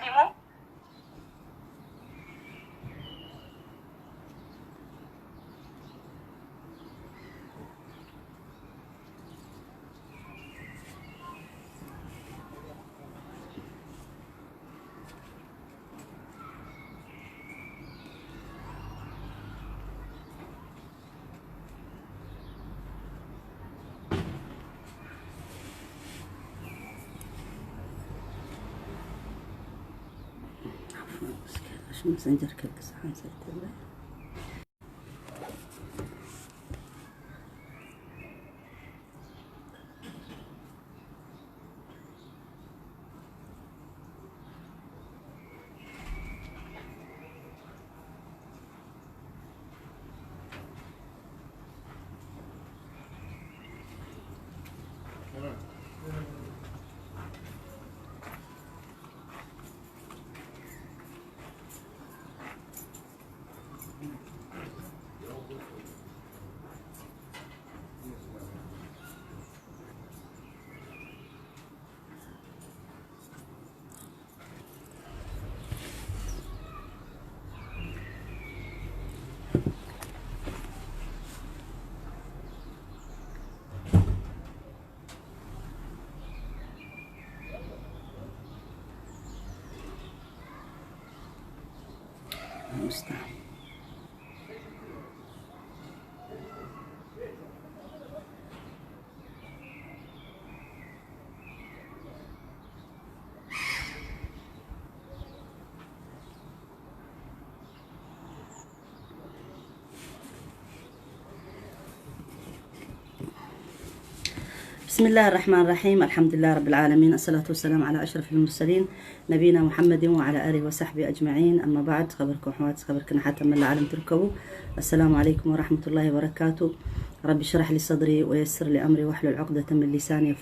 أمسلمو ماسنجر كلك صحن سيتبع مستحيل بسم الله الرحمن الرحيم الحمد لله رب العالمين الصلاة والسلام على أشرف المرسلين نبينا محمد وعلى آله وصحبه أجمعين أما بعد خبركم حوات خبركم حتى من العالم تركبوا السلام عليكم ورحمة الله وبركاته رب اشرح لي صدري ويسر لي أمري واحلل عقدة من لساني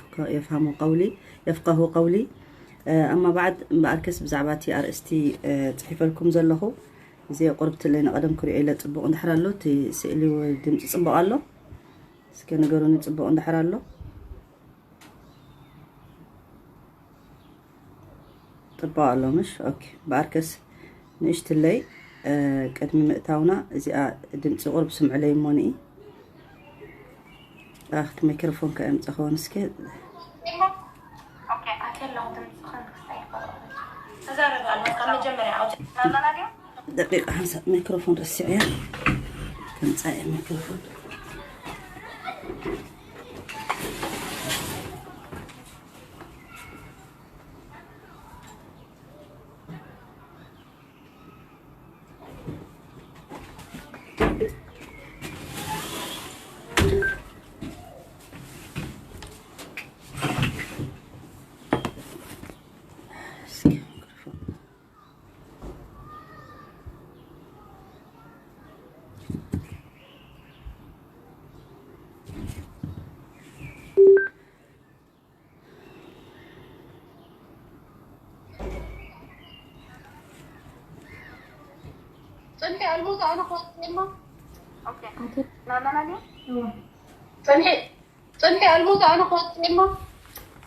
يفقه قولي أما بعد بأركز بزعباتي أرستي تحيف لكم زلهو زي قربت لنا قدم كري إلى تطبق ندحر له تسألي ودم تصبق له سكان قالوا نطبق ندحر له طبقا له مش اوكي باركس نشت اللي قدمي مقتاونا ازي دمص قرب سمع لي موني اخت ميكروفون كامص خون اسكي اوكي اكل له دمص خون تزارب على مجمريا او دقيقة هنسى ميكروفون رسعيا كنصاي ميكروفون صنحي الموز أنا خلاص يما أوكي لا صنحي الموز أنا خلاص يما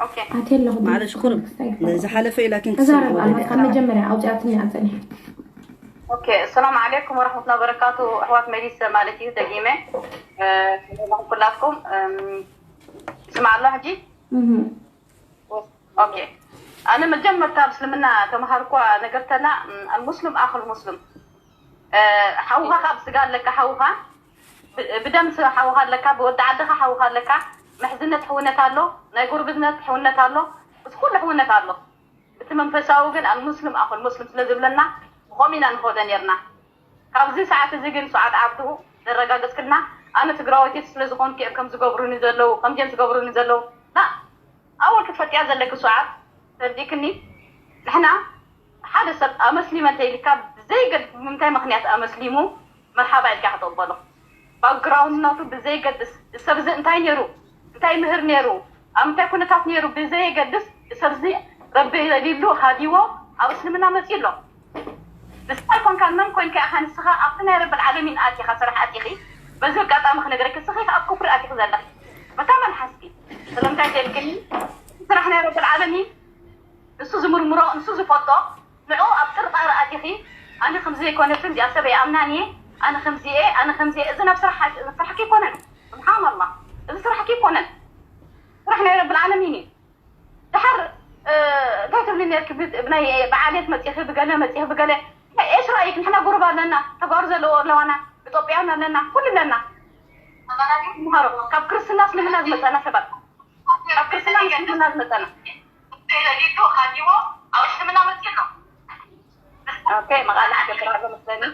أوكي أكل له معلش قرب إذا حلفي لكن تزارب على كم جمرة أو جاتني عن صنحي اوكي السلام عليكم ورحمه الله وبركاته احوات ميليسا مالتي دقيمه لكم كلكم سمع الله جي اوكي انا مجمع تاب اسلمنا تمهركوا نقرتنا المسلم اخو المسلم حوها خبز قال لك حوها بدمس حوها لك بود عدها حوها لك محزنه حونتها له نيغور بزنه حونتها له بس كل حونتها له بتمنفساو ግን المسلم اخو المسلم ስለዝብለና خمينا نخدن يرنا كابزي ساعات زيجن ساعات عبده الرجاجس كلنا أنا تجراوتي سلزقون كم زجبروني زلوا كم جنس زجبروني زلوا لا أول كفت يا زلك ساعات ترديكني إحنا حدث أمسلمة تيلكاب زي قد ممتى مخنيات أمسلمو مرحبا إلك حتقبله باكراوند ناتو بزي قد السبز انتي نيرو انتي مهر نيرو أمتى كنا تاف نيرو بزي قد السبز ربي يليلو هاديو أو اسلمنا مسيلو بس أيكون كان من كون كأخان السخاء أقنع رب العالمين آتي خسرح آتيخي بزوج قطع مخنا جرك السخاء أكبر آتي خزلك متى من حسكي سلام تعالى الكلمة سرحنا رب العالمين نسوز مرمرة نسوز فضة معو أبصر قراءة أخي أنا خمسة يكون في الجلسة بيأمناني أنا خمسة إذا نفسر كيف كونن سبحان الله إذا صراحة كيف كونن رحنا يا رب العالمين دحر تعتبر لي نركب بناي بعالية متيخي بقالة إيش رأيك نحنا قربا لنا تقارز لو أنا بطبيعنا لنا كل لنا مهارو كاب كرس الناس من لازم أنا سبب كاب كرس الناس من لازم أنا اوكي ما قال حاجه برا مثلا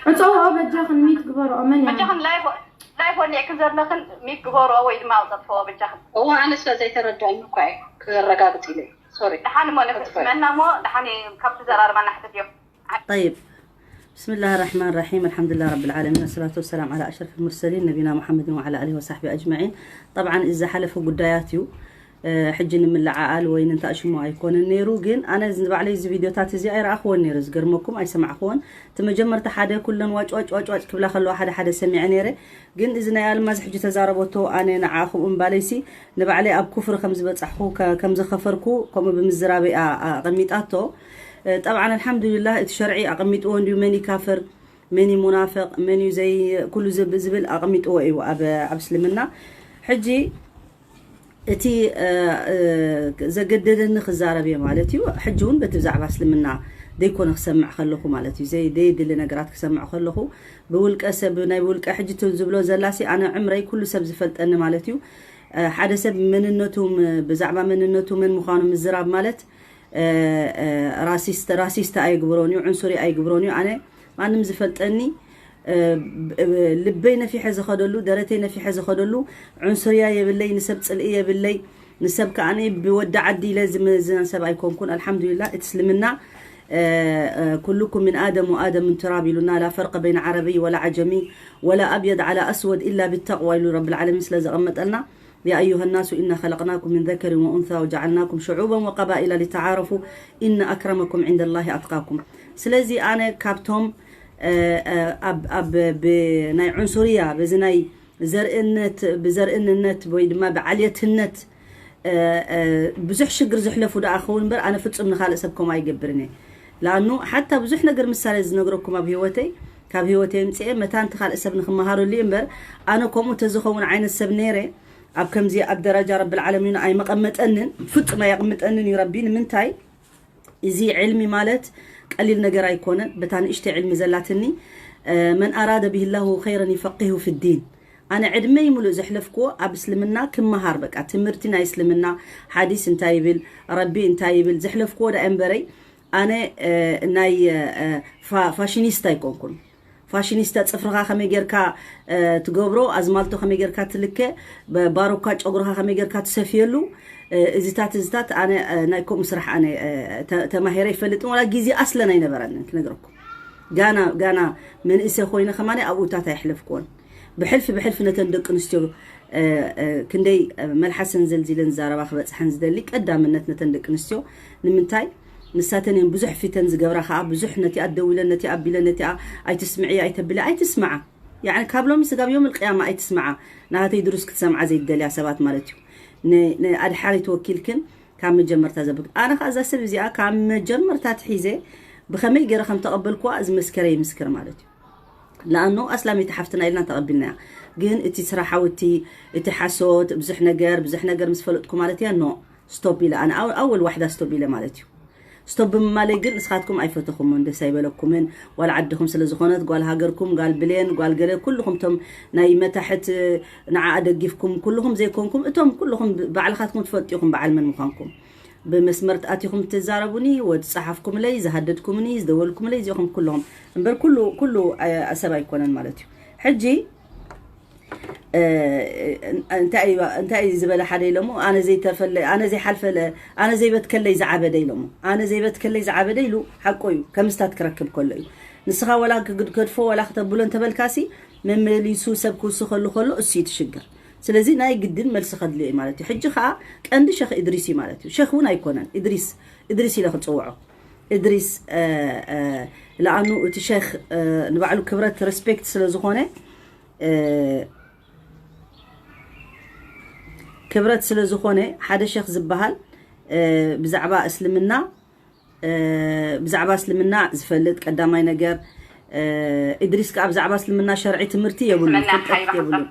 انت هو بجاخن 100 كبار اماني بجاخن لايف ولي كنزر لكن 100 كبار او ما وصف هو بجاخن هو انا زي ترجعني كوي كرغاغت لي سوري دحاني مو نفسنا مو دحاني كبت زرار ما نحتديو طيب بسم الله الرحمن الرحيم الحمد لله رب العالمين والصلاة والسلام على أشرف المرسلين نبينا محمد وعلى آله وصحبه أجمعين. طبعا إذا حلفوا قداياتيو حجن من العقل وين انت اشمو ايكون النيرو جن انا زنب علي زي فيديوهات زي اي راخو النيرز قرمكم اي سمعكون تمجمرت حدا كلن واج كبلا خلو حدا سمع نيره جن اذا يا الماز حجي تزاربوتو انا نعاخو ام باليسي نبعلي اب كفر خمس بصحو كم زخفركو كم بمزرابي قميطاتو طبعا الحمد لله الشرعي اقميطو اندو مني كافر مني منافق مني زي كل زبل اقميطو ايوا اب اسلمنا حجي اتي زقددن خزاربيه مالتي حجون بتبزعبا اسلمنا ديكون خسمع خلخو مالتي زي دل نغرات خسمع خلخو بولق سب ناي بولق حجتو زبلو زلاسي انا عمري كل سب زفلطن مالتي حدا سب مننتو بزعبا مننتو من مخانو مزراب مالت راسيست اي غبروني عنصري اي غبروني انا مانم زفلطني لبينا في حزه خدلو درتينا في حزه خدلو عنصريا يبلي نسب صلئيه يبلي نسب كاني بودع عدي لازم زنا سبع يكون الحمد لله تسلمنا كلكم من آدم وآدم من تراب لنا لا فرق بين عربي ولا عجمي ولا أبيض على أسود إلا بالتقوى لرب العالمين سلازقمت لنا يا أيها الناس إنا خلقناكم من ذكر وأنثى وجعلناكم شعوبا وقبائل لتعارفوا إن أكرمكم عند الله أتقاكم سلازي أنا كابتوم بناي عنصرية بزناي بزرئنت بويدما بعليتنت بزح شجر زحلفو دا أخون بر أنا فتش من خالق سبكم أي جبرني لأنه حتى بزح نجر مسال زنجركم بهوتي كبهوتي متى متان تخالق سبن خمهارو اللي إمبر أنا كم تزخون عين السبنيرة أب كم زي أب درجة رب العالمين أي مقمت أنن فتش ما يقمت أنن يربين من تاي زي علمي مالت قليل نجر يكون بتان اشتي علم زلاتني من أراد به الله خيرا يفقهه في الدين أنا عدمي ملو زحلفكو أبسلمنا كم مهار بك أتمرتنا يسلمنا حديث انتايبل ربي انتايبل زحلفكو دا أمبري أنا ناي فاشينيستا يكون فاشينيستا تصفرها خمي جيركا تقبرو أزمالتو خمي جيركا تلكة باروكا تقبرها خمي جيركا تسفيلو إزتات أنا نايكم مسرح أنا تماهيري فلتون ولا جيزي أصلا ينبرن نقرأكم جانا من إسا خوينا خماني أبو تاتا يحلفكون بحلف نتندق نستيو كندي ملحسن زلزلن زاربا خبص حنز دليك قدام نتندق نستيو نمنتاي نساتنين بزح في تنز قبرا خا بزح نتي ادويله نتي ابيله نتي اي تسمعي اي تبلي اي تسمع يعني كابلو مسقاب يوم القيامه اي تسمع نهاتي دروس كتسمع زي الدليا سبات مالتيو ن حالي توكيلكن كام مجمرتا زبق انا خازا سب زيا كام مجمرتا تحيزه بخمي غير خم تقبلكو از مسكري مسكر مالتيو لانه اسلامي تحفتنا إلنا تقبلنا جن اتي صراحوتي اتي حسوت بزح نجر مسفلتكم مالتي نو ستوب الى انا اول وحده ستوب الى مالتي ستوب مالي جن اسخاتكم ايفتكم من دسايبلكم ولا عدكم سلازخونت قال هاجركم قال بلين قال قال كلكم تم نايمه تحت نعا ادقفكم كلهم زيكمكم انتم كلهم بعلخاتكم تفطيكم بعلم من مخانكم بمسمرت اتيكم تزاربوني وتصحفكم لي زهددكمني زدولكم لي زيكم كلهم انبر كله اسبا يكونن مالتي حجي انت زبل حدا يلمو انا زي تفل انا زي حلف انا زي بتكلي زعبد يلمو انا زي بتكلي زعبد يلو حقوي كمستات كركب كله نسخه ولا كدفو ولا خطبلو انت بالكاسي من مليسو سبكو سخلو خلو اسي تشجر سلازي ناي قدن ملس خدلي مالتي حجي خا قند شيخ ادريسي مالتي شيخ ونا يكونن ادريسي لا خصوعو ادريس لانه الشيخ نبعلو كبرت ريسبكت سلازخونه كبرت سلازخونه حدا شيخ زبهال بزعبا اسلمنا بزعبا سلمنا زفلت قداماي نجر إدريس كاب زعبا سلمنا شرعي تمرتي يبولون يبولون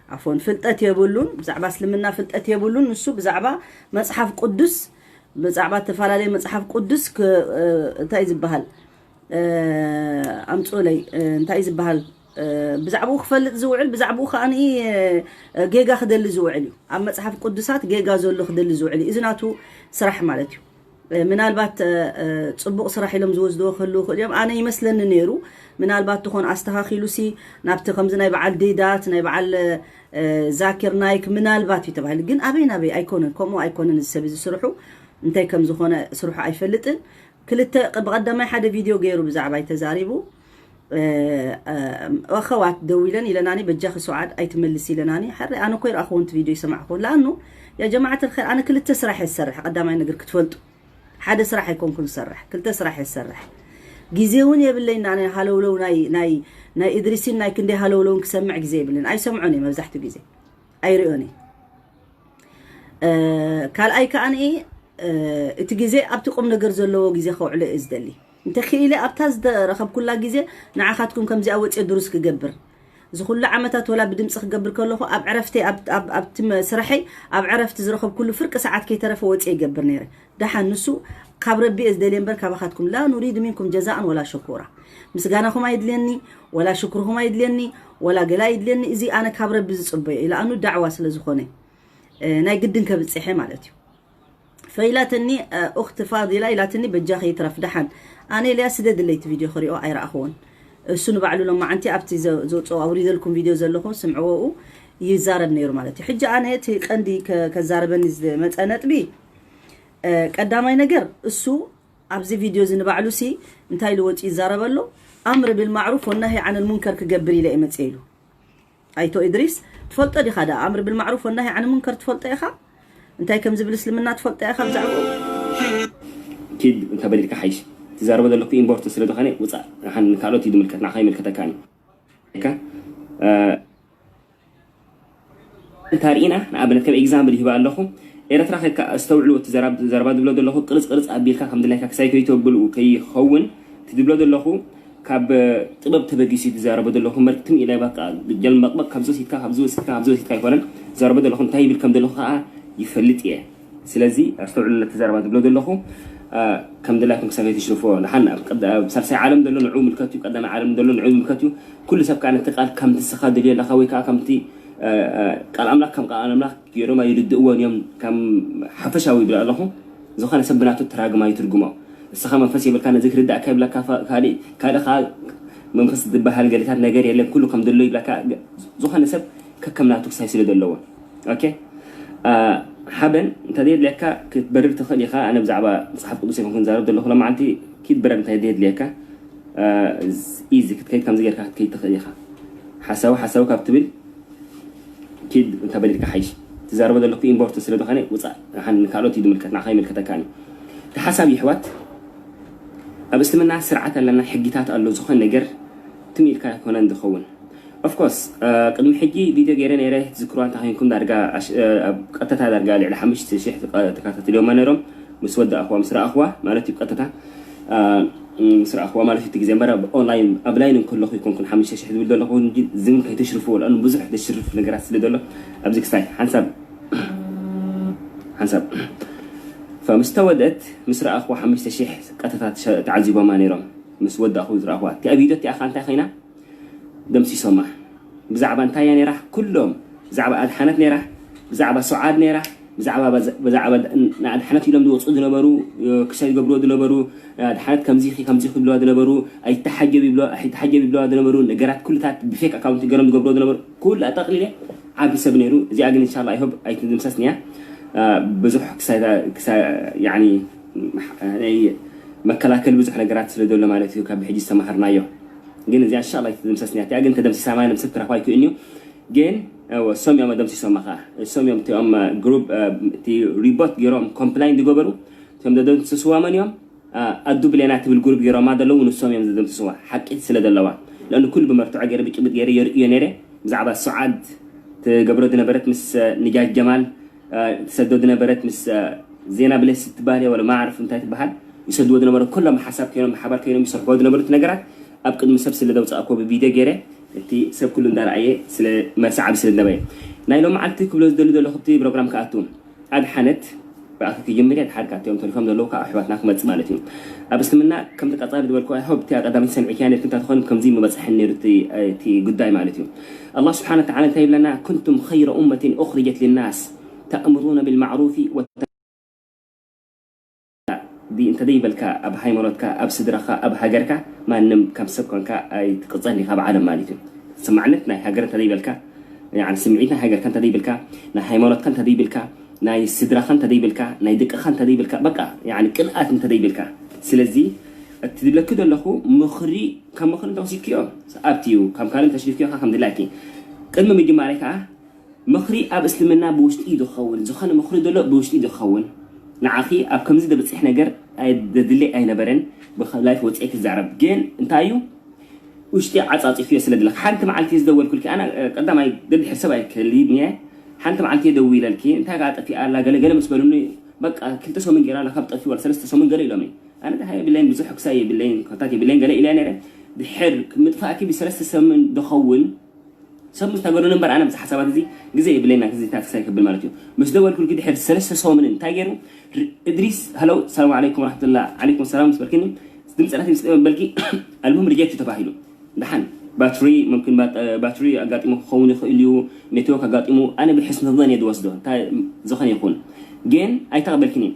عفوا فلتات يبولون بزعبا سلمنا فلتات يبولون نسو بزعبا مصحف قدس بزعبا تفالالي مصحف قدس انتاي زبهال امصو لي انتاي زبهال بزعبو خفلت زوعل بزعبو خاني جيجا خدل زوعل ام مصحف قدسات جيجا زولو خدل زوعل اذناتو سرح مالتي منالبات صبوق سرح لهم زوزدو خلو خديم انا يمسلن نيرو منالبات تكون استخاخيلوسي نابت خمز ناي بعل ديدات ناي بعل ذاكر نايك منالبات يتبعل جن ابي ايكونن كومو ايكونن السبيز سرحو انتي كم زخونه سرحو ايفلطن كلته بقدماي حدا فيديو غيرو بزعباي تزاريبو واخوات دويلن يلناني بجاخ سعاد اي تملسي لناني حري انا كوير اخونت فيديو يسمعكم لانه يا جماعه الخير انا كلته سرح يسرح قداماي نغير كتفلطو حدا سرح يكونكم سرح كلته سرح يسرح غيزيون يبلينا انا هالولو ناي ادريسين ناي كندي هالولو كسمع غيزي يبلين اي سمعوني مبزحتو غيزي اي ريوني قال اي كاني ات غيزي ابتقوم نغير زلو غيزي خوعله ازدلي انت خيله ابتاز رخب كلها غيزي نعاخاتكم كمزي اوصي دروس كغبر زخل عمتات ولا بدمص كغبر كلخو اب عرفتي اب سرحي اب عرفت زرخب كل فرق ساعات كيترف وصي يغبر نيره دحان نسو قبر بي ازدلين بركا باخاتكم لا نريد منكم جزاء ولا شكورا مسغاناكم ايدلني ولا شكركم ايدلني ولا غلا يدلني ازي انا كبر بزصبي لانه دعوه سلازخونه ناي قدن كبصيحي مالتي فيلاتني اخت فاضله يلاتني بجاخي يترف دحان انا لي اسدد ليت فيديو خريو ايرا اخون اسنو بعلو لما انتي ابتي زوصو اوريد لكم فيديو زلكم سمعوه يزارب نيرو مالتي حجه انا تي قندي كزاربني مصنط بي قداماي ነገር እሱ ابزي فيديو زنبعلو سي انتاي لوطي يزاربلو امر بالمعروف والنهي عن المنكر كغبر الى يمصيلو ايتو ادريس تفلطو دي خدا امر بالمعروف والنهي عن المنكر تفلطو يخا انتاي كم زبل اسلمنا تفلطو يخا بزعبو كيد انت بدلك حيش تزاربو دلكو امبورت سلدو خاني وصا حن كالوت يدملكتنا خاي ملكتكاني هكا تارينا نابنت كم اكزامبل يبا لكم إيرترا خيك استوعلوا تزرب دبلو دلخو قلص أبيلك الحمد لله كسايكو يتوبلو كي خون تدبلو دلخو كاب طبب تبقيسي تزرب دلخو مرتم إلى بقى جل مطبق خمسة ستة يقولن زرب دلخو انتهي بالكم دلخو يفلت إيه سلازي استوعلوا تزرب دبلو دلخو كم دلكم كسايكو تشرفوا نحن قد بسرسي عالم دلو نعوم الكتو قدام عالم دلو نعوم الكتو كل سب كان تقال كم تسخاد دليل لخوي كم تي قال أملاك كم قال أملاك يروما يردقوا يوم كم حفشاوي بلا لهم زخنا سبناتو تراج ما يترجموا السخام منفسي بالكان ذكر الدعاء كابلا كالي كذا خال منفس دبها الجليتات نجاري اللي كله كم دلوا يبلا زخنا سب ككمناتو سايسيل دلوا أوكي حبن تدير لك كتبرر تخلي خا أنا بزعبا صاحب قدوسي كم زارب دلوا لما عندي كيد برر تدير لك إيزي كتكيد كم زجر كتكيد تخلي خا حسوا كابتبل كيد انت بدلك حيش تزارب دلكو امبورت سلدو خاني وصا حن كالوت يدملكتنا خاي ملكتكاني تحسب يحوات ابسلمنا سرعه لنا حجيتات الله زخون نجر تميل كان كون اندخون اوف كورس قدم حجي فيديو غيرن يره ذكروا تاعكم درجه قطتا درجه على 5000 تكاتت اليوم نيرم مسود اخوا مسرا اخوا مالتي قطتا مسرا اخوا مالتي تجي مره اونلاين ابلاين كله يكون 5000 دول دولار زين كيتشرفوا لانه بزح تشرف نغرات سلدله ابزك ساي حسب فمستودت مسرا اخوا 5000 قطتا تعذبوا ما نيرم مسود اخو مسرا اخوا تي ابيدت يا خانتا خينا دمسي سما بزعبه انت يعني راح كلهم بزعبه الحنات نيره بزعبه سعاد نيره بزعبه نعد حنات يلم دوصو دنبرو كشاي غبرو دنبرو حنات كمزي بلو دنبرو اي تحجبي بلو دنبرو نغرات كلታት بفيك اكاونت غرم غبرو دنبرو كل تقليله عابي سبنيرو زي اجن ان شاء الله يحب اي تدمسسنيا بزح كسا يعني مكلاكل بزح نغرات سلدو لمالتي كاب حجي سمحرنايو جين زي ان شاء الله تدمسسنيا تي اجن تدمسي ساماي مسكر اخوايكو انيو جين او سوم يوم دمسي سمخا سوم يوم تي ام جروب تي ريبوت جيروم كومبلاين دي غبرو تم ددن تسوا من يوم ادو بلينات بالجروب جيروم ما دلو نسوم يوم ددن تسوا حقيت سلدلوا لانه كل بمرتو عجر بيقبط غير ينيره زعبا سعاد تغبرو دنبرت مس نجاج جمال تسدد دنبرت مس زينا بلس تبالي ولا ما اعرف انت تبحال يسدوا دنا مرة كلهم حساب كينهم حبار كينهم يسحبوا دنا مرة نجرات أبقى مسب سل دوت أكو بفيديو جري تي سب كلهم دار عيه سل مساعب سل النبي نايلهم معلتي كلهم دلوا خبتي برنامج كاتون عاد حنت بأخذ يجمري عاد حركات يوم تلفهم دلوا كأحواتنا كم تسمعلتهم أبس لمنا كم تقطع دول كوا حب تي قدام سمع كانت كنت تدخل كم زي ما بس حنير تي قدام مالتهم الله سبحانه وتعالى تقول لنا كنتم خير أمة أخرجت للناس تأمرون بالمعروف دي انت دي بالكا اب هايمونتكا اب سدرخا اب هاجركا ما نم كم سبكنكا اي تقصني خاب عالم مالتي سمعنتنا هاجرت دي بالكا يعني سمعيتنا هاجر كانت دي بالكا نا هايمونت كانت دي بالكا ناي سدرخا انت دي بالكا ناي دق خانت دي بالكا بقى يعني قلقات انت دي بالكا سلازي تدلك كده لخو مخري كم مخري انت وسيكيو ابتيو كم كان تشريفيو الحمد لله كي قدم من جماركا مخري اب اسلمنا بوشت ايدو خون زخنا مخري دلو بوشت ايدو خون نعاخي أب كم زيد بتصيح نجر أدلي أي نبرن بخلاف وتأكد الزعرب جين انتايو وشتي عطاتي فيه سلد لك حنت معلتي زدول كل كي أنا قدام أي ضد حسابك اللي بنيه حنت معلتي دوي لك أنت قاعد في الله قال مسبروني بقى كنت سو من جيران خبط في ولا سلسة سو من قليل لمي أنا ده هاي بالليل بزحك ساي بالليل كتاكي بالليل قليل إلى أنا بحرك مدفعك بسلسة سو من دخول سب مستقبلون نمبر أنا بس حسابات دي جزء بلينا جزء تاكسي كبل مالتيو مش دول كل كده حرس سلسة سو من تاجروا إدريس هلو السلام عليكم ورحمة الله عليكم السلام مسبركني دمت أنا تمسك بلكي المهم رجعت تباهيلو دحين باتري ممكن باتري أقاطمه خوني خيليو نتوك أقاطمه أنا بحسن الظن يدوس ده تا زخني يكون جين أي تقبل كنين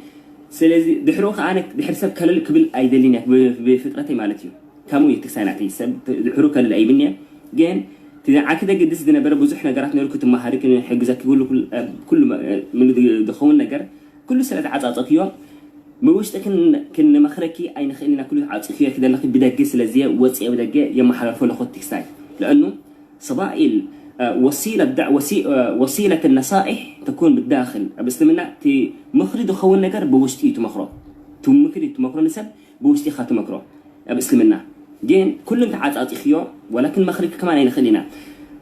سلزي دحروخ أنا دحرسب كلل قبل أيدليني بفترتي مالتيو كمو يتكساناتي سب دحروخ كلل أيبني جين تدا عكدا قدس دنا بره بزح نجارات نقول كنت مهارك إنه حجزك يقول كل من دخول نجار كل سنة عطاطيو موجت كن مخركي أي نخلينا كل عطاطيو كده لقي بدك جس لزيا وصي بدك يوم حرف ولا خد تكساي لأنه صبائل وسيلة النصائح تكون بالداخل بس لمنا تي مخرج دخول نجار بوجتي تمخرو تمخرج تمخرو نسب بوجتي خاتم مخرو بس لمنا جين كل عطاطيو ولكن مخرج كمان أي نخلينا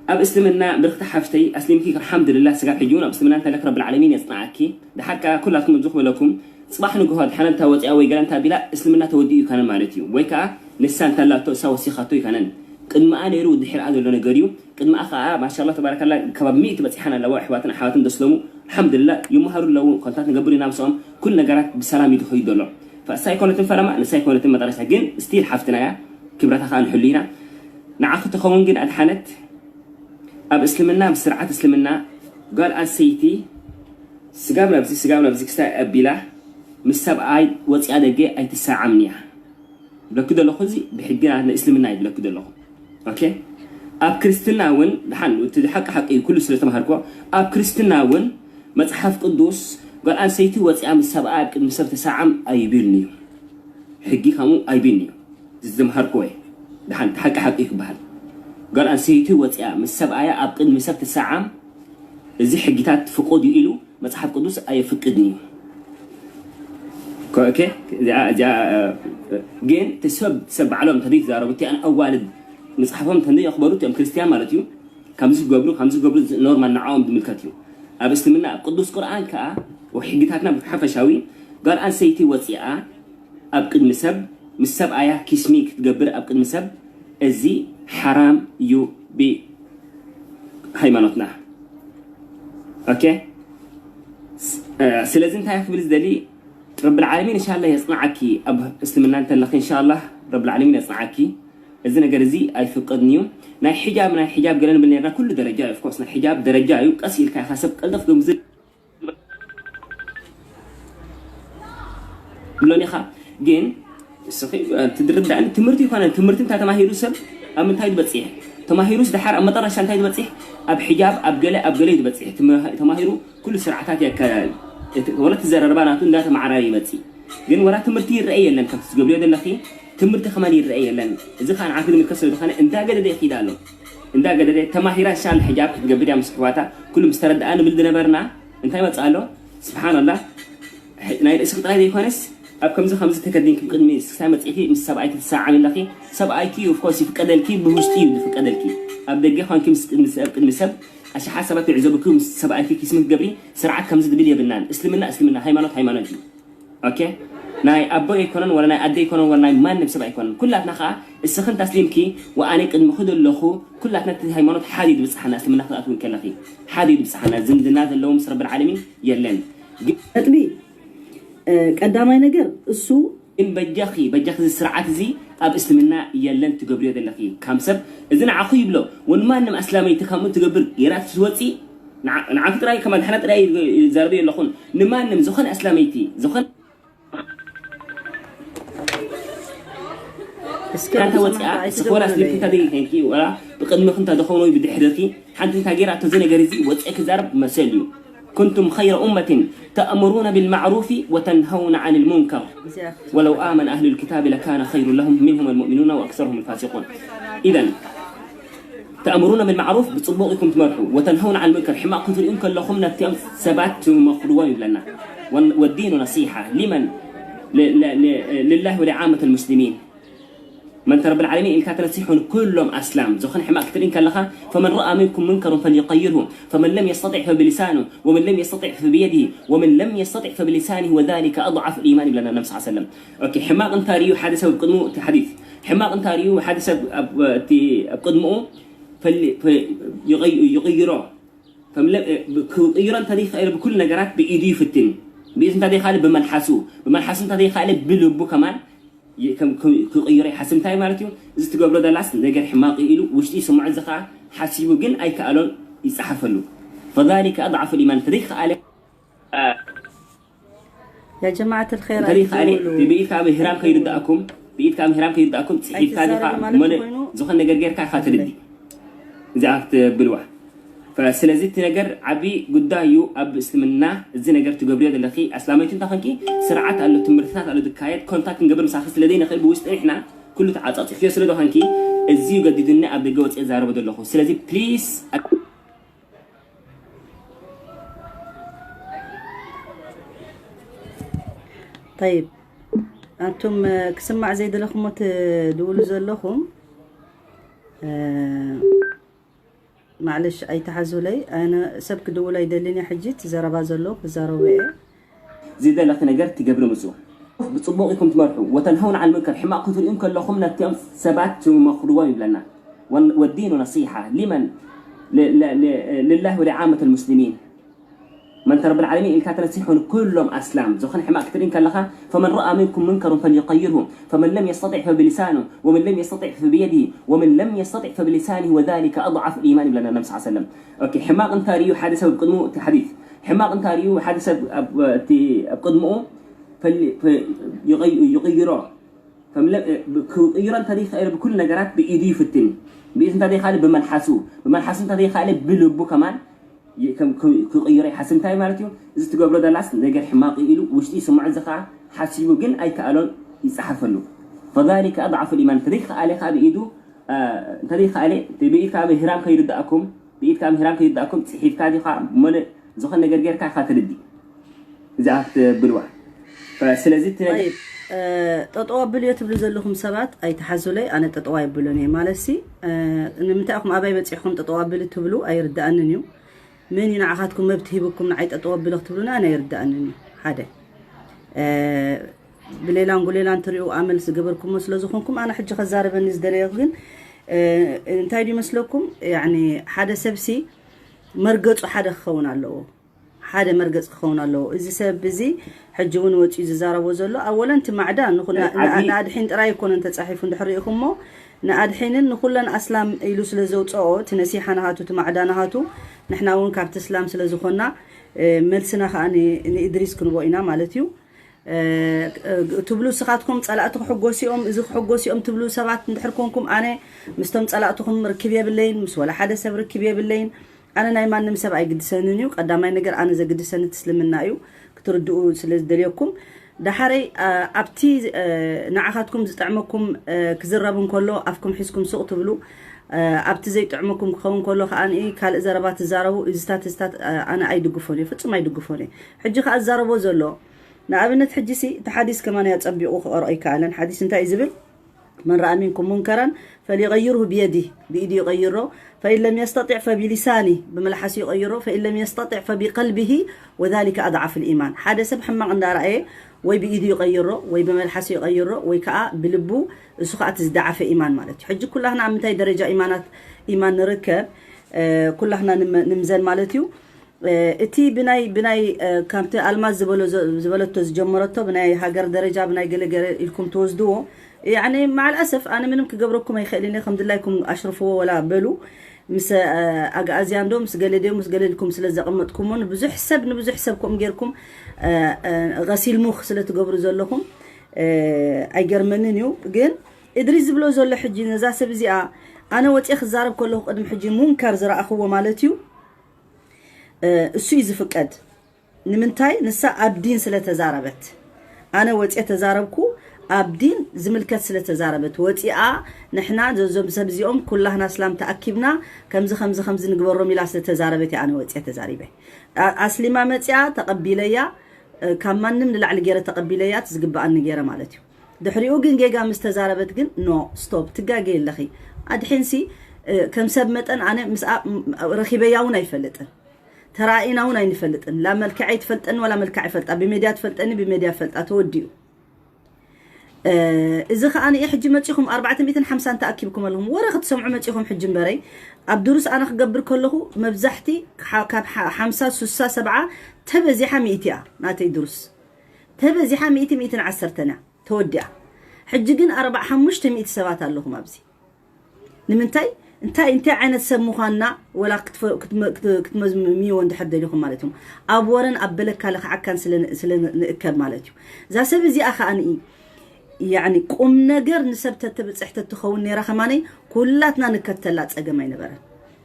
أب إسلامنا برخت حفتي أسلمك الحمد لله سجاب حجون أب إسلامنا أنت لك رب العالمين يصنعكي ده حكى كلكم الزخم لكم صباح نجهد حنا توتي أو يقال أنت بلا إسلامنا تودي كان مالتيو ويكا لسان تلا تسوى سيخاتوي كانن قد ما أنا يرود حير عدل لنا جريو قد ما أخا ما شاء الله تبارك الله كباب ميت بس حنا لو حواتنا حواتنا دسلمو الحمد لله يوم هارو لو كنتات نجبرنا نفسهم كل نجارات بسلام يدخل دولار فسايكونة فرما نسايكونة مدرسة جن ستيل حفتنا يا كبرتها خان حلينا نعاخد تخون جن الحنت أب إسلامنا بسرعة إسلامنا قال السيتي سجابنا بزي كستا أبيله مساب أي واتي هذا جاء أي تسعة منيح بلا كده لخوزي بحجنا عندنا إسلامنا بلا كده لخو أوكي أب كريستنا ون دحن وتضحك حق كل سنة مهركوا أب كريستنا ون متحف قدوس قال السيتي واتي مساب أي مساب تسعة أي بيرني حجي خامو أي بيرني زي مهركوا دحن تحك حق بحال قال أن سيتي وتأ من السبعة أبقد من سبت الساعة زي حقيقات فقود يقولوا متحف قدوس أي فقدني أوكي جا جين تسب علم تديك زاربتي أنا أول مصحفهم تندي أخبروتي أم كريستيان مالتيو خمسة قبرو نورمال نعاهم بملكاتيو أبس منا قدوس قرآن كا وحقيقاتنا بحفشاوي قال أن سيتي وتأ أبقد من السبعة كيسميك تقبر أبقد من سب الزي حرام يو بي هيمانتنا اوكي سلازم تاخذ بالدليل رب العالمين ان شاء الله يصنعك اب اسلمنا انت لك ان شاء الله رب العالمين يصنعك اذا نجرزي اي فقدنيو ناي حجاب قالنا بالنيرنا كل درجه اوف كورس حجاب درجه يو قسيل كاي حسب قلدف قمز بلوني خا جين سخي تدرب عن تمرتي كان تمرتي انت تماهيرو سب أم تايد بتصيح تماهيروس دحر أما ترى شان تايد بتصيح أب حجاب أب قلة بتصيح تماهيرو كل سرعتات يا كال ولا تزرر باناتون ده مع رأي بتصيح جن ورا تمرتي الرأي لن كفس قبل يد الأخي تمرتي خمالي الرأي لن إذا كان عاقل من كسر دخانة أنت قدر ده خداله أنت قدر ده تماهيرا شان الحجاب قبل يوم سكواتا كل مسترد أنا بلدنا برنا أنت ما تسأله سبحان الله نايل إسقط هذا يكونس أب كم زي خمسة تكدين كم قدمي سامت إيه من سبعة الساعة من الأخي سبعة كي وفكوسي في قدر كي بوجتي في قدر كي أبدأ جه خان كم مسب عشان حسبت عزوبكم سبعة كي اسمه قبري سرعة كم زي دبلية بنان اسلمنا هاي مالوت أوكي ناي أبو يكونن ولا ناي أدي يكونن ولا ناي ما نبسب يكونن كلاتنا خا السخن تسليمكي وأنا قد مخد اللخو كلاتنا هيمانوت حادي بس حنا اسمنا خلاص من كلافي حادي بس حنا زمدنا اللهم رب العالمين يلن أتبي قدامي نجر السو إن بجاخي السرعات زي أب اسلمنا يلن تقبري هذا اللخي كم سب إذن عقيب له ونما نم أسلامي تكمل تقبر يرات سوتي نعرف رأي كمان حنا رأي زربي اللخون نما نم زخن أسلاميتي زخن كانت وصية سخورة سليم تدري هنكي ولا بقدم كنت دخوني بدي حدثي حتى تاجر تزين جريزي وصية كزرب مسليو كنتم خير أمة تأمرون بالمعروف وتنهون عن المنكر ولو آمن أهل الكتاب لكان خير لهم منهم المؤمنون وأكثرهم الفاسقون إذن تأمرون بالمعروف بتصبوقكم تمرحوا وتنهون عن المنكر حما كنتم إنكم لهم نتيم سبات مخلوين لنا والدين نصيحة لمن لله ولعامة المسلمين من رب العالمين إن كانت نصيحون كلهم أسلام زخن حما كثيرين كلها فمن رأى منكم منكر فليغيره فمن لم يستطع فبلسانه ومن لم يستطع فبيده ومن لم يستطع فبلسانه وذلك أضعف الإيمان بلنا النبي صلى الله عليه وسلم. أوكي حماق انتاريو حادثة بقدمه حديث حماق انتاريو حادثة بقدمه فليغيره فمن لم يغيران تاريخ بكل نجارات بإيدي في التن بإذن تاريخ خالد بمنحسو تاريخ خالد بلبو كمان كم كغيري حسن تاي مالتيو إذا تقبلوا دلاس نجار حماقي إلو وشتي سمع الزخاء حسيبو جن أي كألون يسحفلو فذلك أضعف الإيمان تاريخ عليه يا جماعة الخير تاريخ عليه بيت كام هرام كيردأكم بيت كام هرام كيردأكم تحيل كذا من زخن نجار جير كخاطر دي زعفت بالواحد فسلازت نجار عبي قدايو أب اسلمنا زي نجار تجبريد اللخي أسلاميتين تخنكي سرعات على التمرثات على الدكايات كونتاكت قبل مساحة لدينا خير بوست إحنا كله تعاطات في سردو هنكي الزيو جديدنا أب الجوات إذا ربنا الله سلازي بليز طيب أنتم كسمع زيد لكم تدولوا زلكم معلش أي تحزولي أنا سبك دولة يدلني حجيت زربا زلو زربا زيد لك نجار تجبر مسوح بتصبوقكم تمرحوا وتنهون عن المنكر حما كنتم إنكم لهم نتيم سبات مخلوين لنا والدين نصيحة لمن لله ولعامة المسلمين من رب العالمين إن كانت نصيحون كلهم أسلام زخن حما كثيرين كلها فمن رأى منكم منكر فليغيره فمن لم يستطع فبلسانه ومن لم يستطع فبيده ومن لم يستطع فبلسانه وذلك أضعف الإيمان بلنا النبي صلى الله عليه وسلم. أوكي حماق انتاريو حادثة بقدمه حديث حماق انتاريو حادثة بقدمه فليغيره فمن لم يغيران تاريخ بكل نجارات بإيدي في التن بإذن تاريخ خالد بمنحسو تاريخ خالد بلبو كمان كم كغيري حسن تاي مالتيو إذا تقبلوا دلاس نجار حماقي إلو وشتي سمع الزخاء حسيبو جن أي كألون يسحفلو فذلك أضعف الإيمان تاريخ عليه خاب إيدو تاريخ عليه بيت كام هرام كيردأكم تحيل كادي خا من زخن نجار جير كا خاطردي زعفت بالواحد فسلازت طيب تطوع بليو تبلو زلهم سبات أي تحزولي أنا تطوع بلوني مالسي نمتاعكم أباي بتسيحكم تطوع بلي تبلو أي رد أننيو من ينعقدكم ما بتهيبكم نعيد أطواب بلغ تبلونا أنا يرد أنني هذا بليلان قوليلان تريو عمل سقبركم مسلوزكم أنا حج خزارة بالنسبة لي انتايدي مسلوكم يعني هذا سبسي مرقص وحدا خونا له هذا مرقص خونا له إذا سبب زي حجون وتش إذا زاروا وزلوا أولا أنت معدان نقولنا نادحين رأيكم أنت تصحيفون دحريكم مو نادحين نقولنا أسلام يلوس لزوج أو تنسيحنا هاتو تمعدان هاتو نحن وين كابت إسلام سلزخنا ملسنا خاني إدريس كنبوينا مالتيو تبلو سخاتكم صلاتكم حقوسيهم إذا حقوسيهم تبلو سبعة ندحركمكم أنا مستم صلاتكم ركبيا بالليل مس ولا حدا سب ركبيا بالليل أنا نايمان نمسب أي قد سننيو قدامي نجر أنا إذا قد سنة تسلمنا أيو كتردوا سلز دليلكم دحري أبتي نعخاتكم زتعمكم كزربون كله أفكم حسكم سوق تبلو أبتي زي تعمكم خون كله خان إيه كال زربات زارو إزتات أنا أي دقفوني فتش ما يدقفوني حجي خال زاربو زلوا نعبنا تحجسي تحديث كمان يتطبقوا رأيك على حديث انت إزبل من رأى منكم منكرا فليغيره بيده بإيده يغيره فإن لم يستطع فبلسانه بملحس يغيره فإن لم يستطع فبقلبه وذلك أضعف الإيمان هذا سبح ما عند رأيه ወይ بإيدي يغيره ወይ بملحس يغيره ወይ كأ بلبو سخات زدعف إيمان مالتي حج كلنا عمتاي درجة إيمان نركب كلنا نمزل مالتيو اتي بناي كانت الماس زبلته زجمرته بناي هاجر درجة بناي قلقر لكم توزدوه يعني مع الأسف أنا منهم كجبركم هيخليني الحمد لله يكم أشرفوا ولا بلو مس أجازيان دوم مس قلديو مس قلدكم سلزق قمتكمون بزح حسابكم غيركم غسيل مخ سلة تجبروا زلكم أجر مننيو جن إدريس بلو زل حجي نزاس بزيا أنا وتأخذ زارب كله قدم حجي منكر زرع أخوه مالتيو السويز فقد نمنتاي نسا أبدين سلة تزاربت أنا وتأ تزاربكو أبدين زملكت سلة تزاربت وتأ نحنا زوم سبزيهم كلنا سلام تأكبنا خمسة نقبروا ميلا سلة تزاربت أنا وتأ تزاربه أصلي ما متأ تقبليا كمان من العل جيرة تقبليات زقب عن جيرة مالتيو دحريو جن جيجا مستزاربت جن نو ستوب تجاجي لخي أدحين كم سبمت أنا رخيبياون يفلتن ترائنا هنا ينفلتن لا ملكعي تفلتن ولا ملكعي فلت بميديا تفلتني بميديا فلت أتوديو إذا أنا يحجي متشيكم 450 تأكيبكم لهم ورا خد سمعوا متشيكم حج بري عبدروس أنا خجبر كله مبزحتي كاب 5 6 7 تبزي حميتيا ناتي دروس تبزي حميتي 210 تنا تودع حجين 4 5 100 سبات لهم أبزي نمنتاي انت عينة سموخانا ولا كتمز ميون دحد لكم مالتهم أبورن أبلك على عكان سلن نأكد مالتهم زا سبزي أخا أني يعني قم نجر نسبت تبصحت تخون نيرا خماني كلاتنا نكتلات أجمعين برا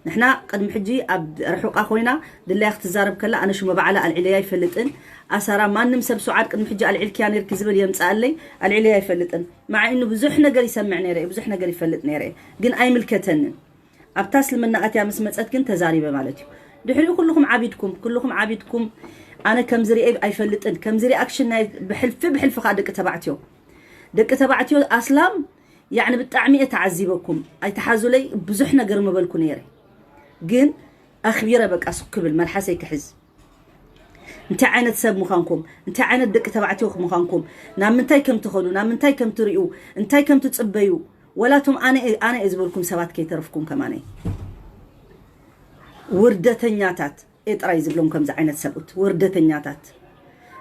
نحنا قدم حجي رحوق أخوينا دلله اختزارب كلا أنا شو ما بعلى العليا يفلتن أسرع ما نمسب سعاد قدم حجي على العلكيان يركز بلي يمسأل لي العليا يفلتن مع إنه بزحنا قال يسمع نيري بزحنا قال يفلت نيري جن أي ملكتن أبتسل من أتيا مسمت كنت زاربة مالتي دحريو كلكم عبيدكم أنا كم زري أي فلتن كم زري أكشن بحلف خادك تبعتيو دك تبعتيو أسلام يعني بالتعمية تعذبكم أي تحازوا لي بزحنا قرم بالكم نيري جن أخبيرة بك أسق بالملحسة كحز انت عينت سب مخانكم انت عينت دك تبعتيو مخانكم نام انتاي كم تخلو نام انتاي كم تريو انتاي كم تتصبيو ولاتم أنا إزبلكم سبات كي ترفكم كماني وردة نياتات إطرا يزبلهم كم زعينة سبوت وردة نياتات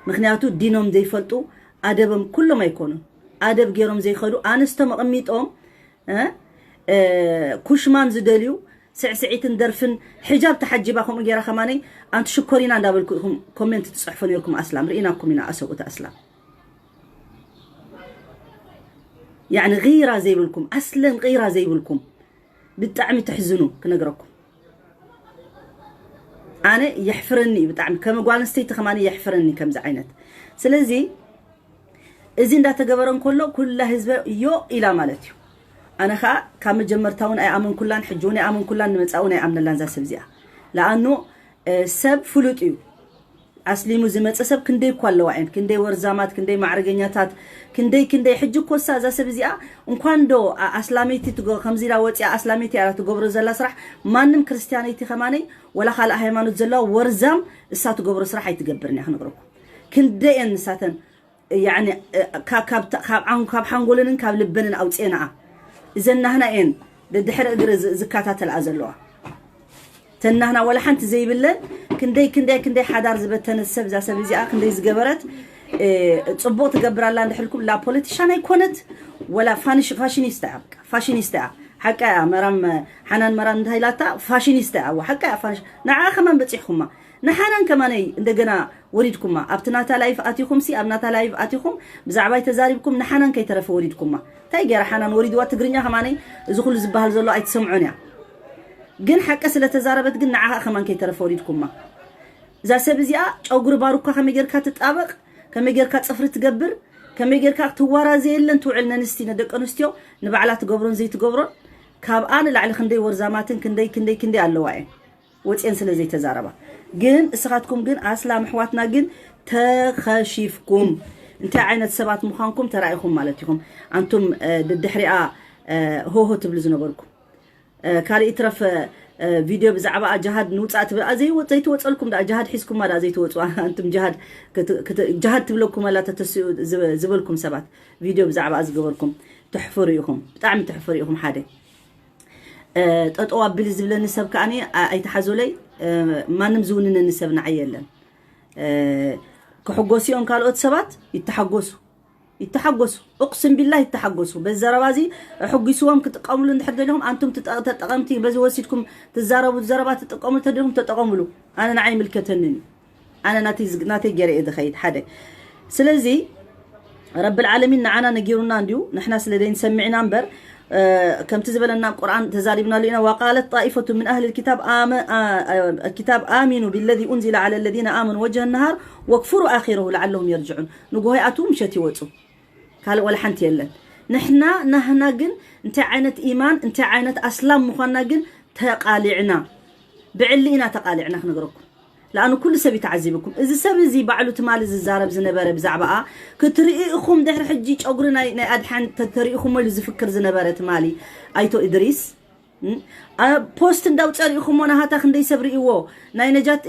مخنياتو دينهم زي فلتو أدبهم كل ما يكونوا أدب غيرهم زي خلو أنا استمقميتهم كوشمان زدليو سعسعيت ندرفن حجاب تحجباكم غير خماني أنت شكرين عند أبلكم كومنت تصحفون لكم أسلام رئيناكم من أسوء أسلام يعني غيرة زي بالكم أصلاً غيرة زي بالكم بالطعم تحزنوا كنقرأكم أنا يحفرني بالطعم كما قال نستيت خماني يحفرني كم زعينت سلزي إذن دا تجبرن كل حزب يو إلى مالتيو أنا خا كم جمرتون أي أمن كلان حجوني أمن كلان نمتساون أي أمن لانزا سبزيا لأنه سب فلوتيو أصلي مزمت سب كندي كله وعين كندي ورزامات كندي معرجنياتات كندي حجو كوسا زا سبزيا وكاندو أسلاميتي تجو خمزيرا وتي أسلاميتي على تجبر زلا صراح ما نم كريستيانيتي خماني ولا خال هيمانوت زلا ورزام السات تجبر صراح يتجبرني إحنا نقولكم كندي إن ساتن يعني كاب حنقولن كاب لبنن أو تينا إذا نحنا إن الدحر أجر زكاتات الأزلوا تنهنا ولا حنت زي بالله كندي حدار زبتن السبزة سبزي كندي زجبرت تصبوت جبر الله نحلكم لا بوليتيشان يكونت ولا فاشينيستا حكا مرام حنان مرام دهيلاتا فاشينيستا وحكا نعا خمان بتيحكما نحنان كمان عندنا وريدكما أبتناتا لايف أتيكم سي أبناتا لايف أتيكم بزعباي تزاربكم نحنان كي ترى وريدكما تايجر حنان وريد واتجرينيا كماني زخول زبهال زلوا أي تسمعونيا جن حق أسئلة تزاربت جن نعها خمان كي ترى وريدكما إذا سبزيا أو جرباروكا كم يجر كات تطابق كم يجر كات صفر تجبر كم يجر كات توارا زي اللي انتو علنا نستي ندق أنستيو نبعلات تجبرون زي تجبرون كاب أنا لعل خندي ورزاماتن كندي اللواعي وتأنسل زي تزاربا جن إسقاطكم جن أسلام حواتنا جن تخشيفكم انت عينت سبات مخانكم ترايكم مالتكم أنتم الدحرية هو تبلزنا بركم كالي إترف فيديو بزعبا جهاد نوصات زي توصلكم دا جهاد حسكم ما دا زي توصوا أنتم جهاد تبلوكم ولا تتسيو زبلكم سبات فيديو بزعبا أزقبركم تحفريهم بتعم تحفريهم حدا تطوع بلزبل النسب كأني أيتحزولي ما نمزون النسب نعيلن كحجوسيون قالوا سبات يتحجسوا أقسم بالله يتحجسوا بالزربازي حجسوهم كتقاملوا نحد لهم أنتم تتقامتي بس وسيدكم تزاربوا الزربات تتقاملوا تدرهم تتقاملوا أنا نعيم الكتنني أنا ناتي جري إذا خيد حدا سلزي رب العالمين نعنا نجيرونا نديو نحن سلدين سمعنا نبر كم تزبلنا القرآن تزاربنا لنا وقالت طائفة من أهل الكتاب آمنوا بالذي أنزل على الذين آمنوا وجه النهار واكفروا آخره لعلهم يرجعون نقول هاي أتوم شتي وتو قال ولا حنت يلا نحنا جن انت عينت إيمان انت عينت أسلام مخنا جن تقالعنا بعلينا تقالعنا نقرأكم لأنه كل سبي تعذبكم إذا سبي زي بعلو تمال الزارب زنبارة بزعبقة كتريقكم دحر حجيج أقرنا أدحن تريقكم اللي زفكر زنبارة تمالي أيتو إدريس بوست داو تريقكم وانا هاتا خندي سبريقوا ناي نجات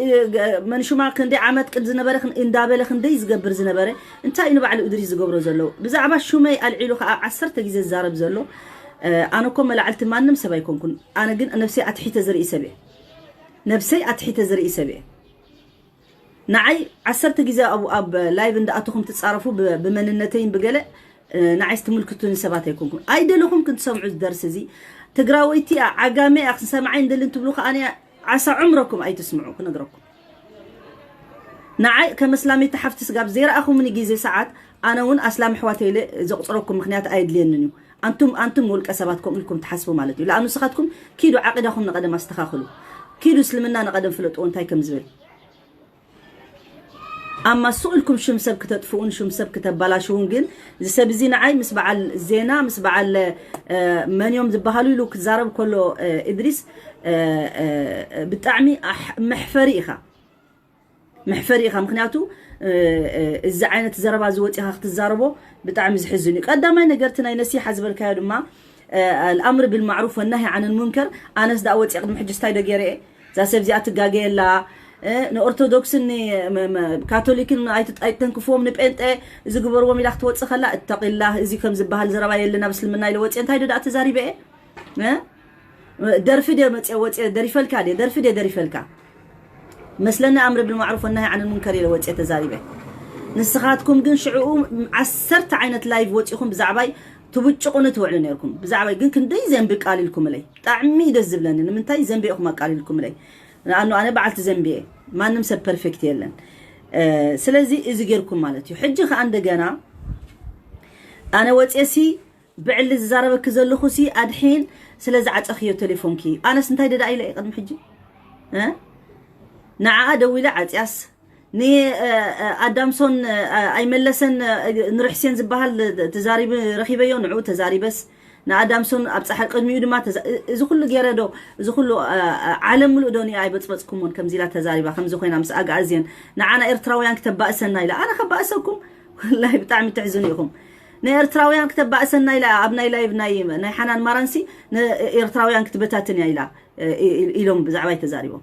من شو ما خندي عمد قد زنبارة اندابة خندي زقبر زنبارة انتا إنو بعلو إدريس زقبرو زلو بزعبا شو ماي العيلو عسرت جيز الزارب زلو أنا كم لعلت ما نم سبايكم كن أنا قن نفسي أتحي تزري سبي نفسي أتحي تزري سبي نعي عسرت جزاء أب لايف عند أتوهم تتصرفوا بمننتين بقلة نعي استملكتون سبات يكونكم أيدلهم كنت سمعوا الدرس زي تقراويتي عجامي أخس سامعين دل أنتم بلوخ أنا عسى عمركم أي تسمعوا كنقرأكم نعي كمسلامي تحفت سجاب زير أخو من يجي ساعات أنا ون أسلام حواتي لي زقصركم مخنيات أيد ليننيو أنتم ولك أسباتكم لكم تحسبوا مالتي لأنه سخاتكم كيدو عقدهم نقدم استخاخلوا كيدو سلمنا نقدم فلتون تايكم زبل أما سؤالكم شو مسبك تطفون شو مسبك تبلاشون جن زي بزينا عاي مسبع الزينة مسبع من يوم ذبحالو لو كزارب كله إدريس بتعمي محفريخة مخنياتو الزعانة تزربا زوجها اختزاربو بتعمي زحزني قدامي نقرتنا ينسي حزب الكايد ما الأمر بالمعروف والنهي عن المنكر أنا سدعوت يقدم حجستاي دقيري زي سبزيات الجاجيلا نأرثوذكس إني كاثوليك إنه أيتنكفوهم نبأنت إذا جبروا ملاك توصل خلا اتق الله إذا كم زبها الزرباء اللي نبص المنا يلوت أنت هيدا تزاري بقى درفدي متسوت دريفلك هذه درفدي مثلنا أمر بالمعروف والنهي عن المنكر يلوت تزاري بقى نسخاتكم جن شعوم عسرت عينة لايف وتشيخون بزعباي تبتشقون توعلن يركم بزعباي جن كن داي زنبك قال لكم لي تعمي دز بلنا من تاي زنبي أخو ما قال لكم لي لأنه أنا بعلت زنبي ما نمسب بيرفكت يلن سلازي إذا جيركم مالتي حجة عند جنا أنا واتسي بعل الزرابة كذا خسي أدحين سلاز عت أخيه تليفون كي أنا سنتاي دا إلى قدم حجي نعا دويلة عت ياس ني أدمسون أي ملسن نرحسين زبها تزاري رخيبة يونعو تزاري بس نادامسون أبصح قدمي ودما إذا كله جيرادو إذا كله عالم الأدوني أي بتصكمون كم زيلا تزاربا خمس خوينا مس أجازين نعنا إرتراويان كتب بأسنا إلى أنا خب بأسكم والله بتعمي تعزونيهم نإرتراويان كتب بأسنا إلى أبناء إلى ابناء نحنان مرنسي نإرتراويان كتبتاتني إلى إلهم بزعباي تزاربهم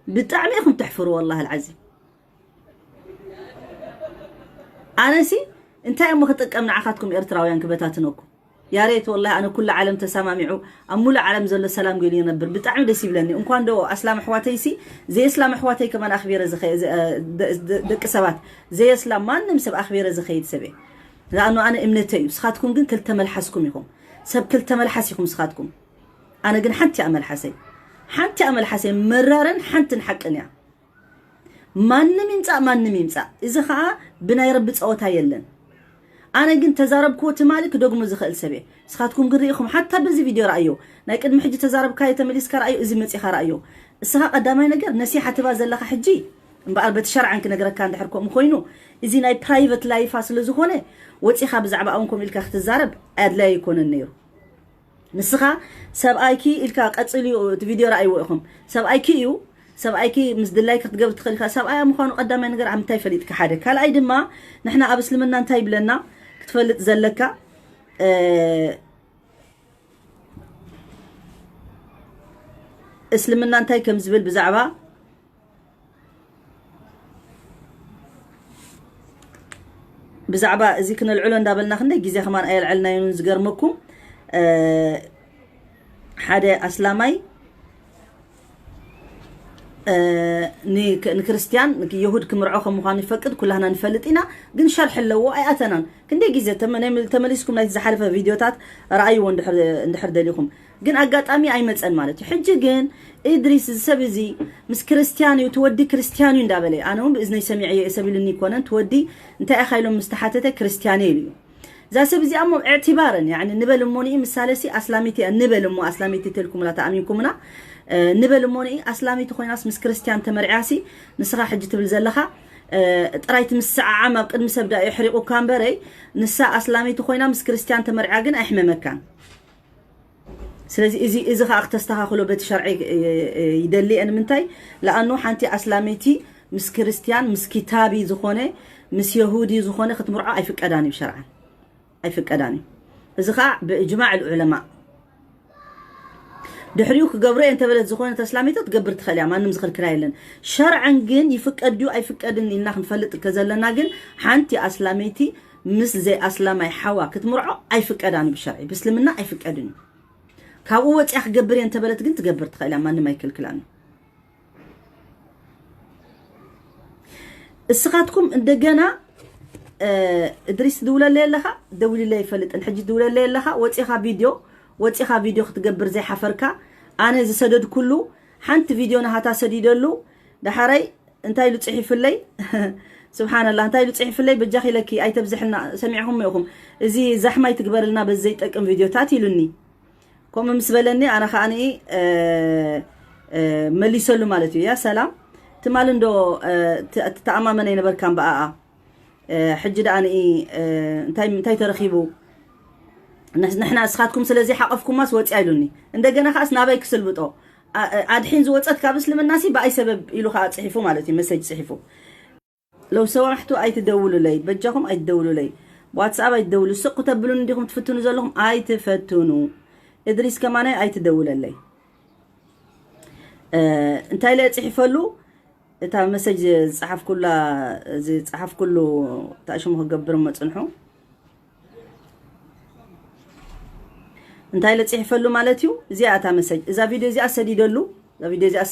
بتعميهم تحفروا والله العظيم أنا سي أنت يوم خطك أمن عخاتكم إرتراويان كتبتاتنوكم يا ريت والله أنا كل عالم تسامعوا أمول عالم زل السلام قولي نبر بتعمل دسي بلني إن كان دو أسلام حواتيسي زي أسلام حواتي كمان أخبير زخي دك سبات زي أسلام ما نمسب أخبير زخي سبي لأنه أنا إمنتي سخاتكم جن كل تمل حسكم يكم سب كل تمل حسكم سخاتكم أنا جن حنتي أمل حسي مرارا حنت حقني ما نميمسا إذا خا بنا يربط أوتها يلن أنا قلت تزارب كوت مالك دوغم زخل سبي سخاتكم قريكم حتى بزي فيديو رأيو نايك قد محجي تزارب كاي تمليس كرأيو إزي متسيخ رأيو السخاء قدامي نقر نسيحة تبازل لك حجي مبقى بتشرع عنك نقرأ كان دحركم مخوينو إزي ناي برايفت لاي فاصل زخونة وتسيخة بزعب أونكم إلكا اختزارب أد لا يكون النيرو نسخة ساب آيكي إلكا قتليو فيديو رأيو إخم ساب آيكي مزدلاي كتقبل تخليخا ساب آيا مخوانو قدامي نقر عم تاي فليتك حادك هل أيد ما نحنا أبسلمنا نتاي بلنا تفلت زلكا اسلمنا انتي كم زبل بزعبا بزعبا زي كنا العلو ندابلنا خندي جزي خمان اي العلنا ينزقرمكم حدا اسلامي نكريستيان يهود كمرعو خم مخاني فقد كلنا نفلطينا ግን شرح لو اي اتنان كندي جزي تمليسكم نايت زحالفه فيديوهات رايو اندحر دليكم ግን አጋጣሚ አይመጸን ማለት ሕጂ ግን ኢድሪስ ሰብዚ ምስ ክርስቲያኑ ትወዲ ክርስቲያኑ እንዳበለ አነው በእዝነይ ሰሚዕየ ሰቢልኒ ኮነን ትወዲ እንታይ አኻይሎም መስተሓተተ ክርስቲያኔ እዩ ዛ ሰብዚ አሞ اعتبارن يعني ንበልሞኒ ምሳሌሲ አስላሚቲ ንበልሞ አስላሚቲ ተልኩም ላ ተአሚንኩምና ንበልሞኒ አስላሚቲ ኮይናስ ምስ ክርስቲያን ተመርዓሲ ንስኻ ሕጂ ትብል ዘለኻ ጥራይት ምስዓዓም ኣብ ቅድሚ ሰብዳ ይሕሪቁ ካምበረይ ንሳ አስላሚቲ ኮይና ምስ ክርስቲያን ተመርዓ ግን አይሕመመካን ስለዚህ እዚ ኻክ ተስተኻኽሎ በት ሸርዒ ይደሊ እን ምንታይ ለአኑ ሓንቲ አስላሚቲ ምስ ክርስቲያን ምስ ክታቢ ዝኾነ ምስ ይሁዲ ዝኾነ ክትምርዓ አይፍቀዳኒ በሸርዓ አይፍቀዳኒ እዚ ኻ በእጅማዕ العلماء ድሕሪው ክገብሮ እንተበለት ዝኾነ ተስላሚት ትገብር ትኸልያ ማንም ዝኽልክላ የለን ሸርዓን ግን ይፍቀድዩ አይፍቀድን ኢልና ክንፈልጥ ከዘለና ግን ሓንቲ አስላሚቲ ምስ ዘይ አስላማይ ሓዋ ክትምርዖ አይፍቀዳኒ በሸርዒ በእስልምና አይፍቀድን ካብኡ ወጽያ ክገብር እንተበለት ግን ትገብር ትኸልያ ማንም አይክልክላኒ እስኻትኩም እንደገና ادريس دوله ليلها دولي لي فلطن حجي دوله ليلها وصيخا فيديو ክትገብር زي حفركا انا زسدد كله حنت فيديو نهاتا سديدلو دحري انتاي لصحيف لي سبحان الله انتاي لصحيف لي بجاخي لكي اي تبزحنا سمعهم يوم ازي زحمه يتكبر لنا بزي يطقم فيديوهات يلوني كوم مسبلني انا خاني مليسلو مالتي يا سلام تمالندو تتامامن ينبر كان بقى حج داني انتي ترخيبو نحنا اسخاتكم سلازي حقفكم ما سوص يالوني እንደገና خاص ናባይ ክስልብጦ አድሒን ዝወጸት ካብ እስልምናሲ ባይ ሰበብ ኢሉ ኻ ጽሒፉ ማለት መስጅ ጽሒፉ لو سمحتوا اي تدولوا لي بجاكم اي تدولوا لي واتساب اي تدولوا سق تبلون نديكم تفتنوا زلهم اي تفتنوا ادريس كمان اي تدولوا لي انتي لا ጽሒፈሉ እታ መሰጅ ጽሐፍ ኩላ ጽሐፍ ኩሉ ታሽሙ ከገብር መጽንሑ እንታይ ለጽሕፈሉ ማለት እዩ እዚኣ እታ መሰጅ እዛ ቪዲዮ እዚኣ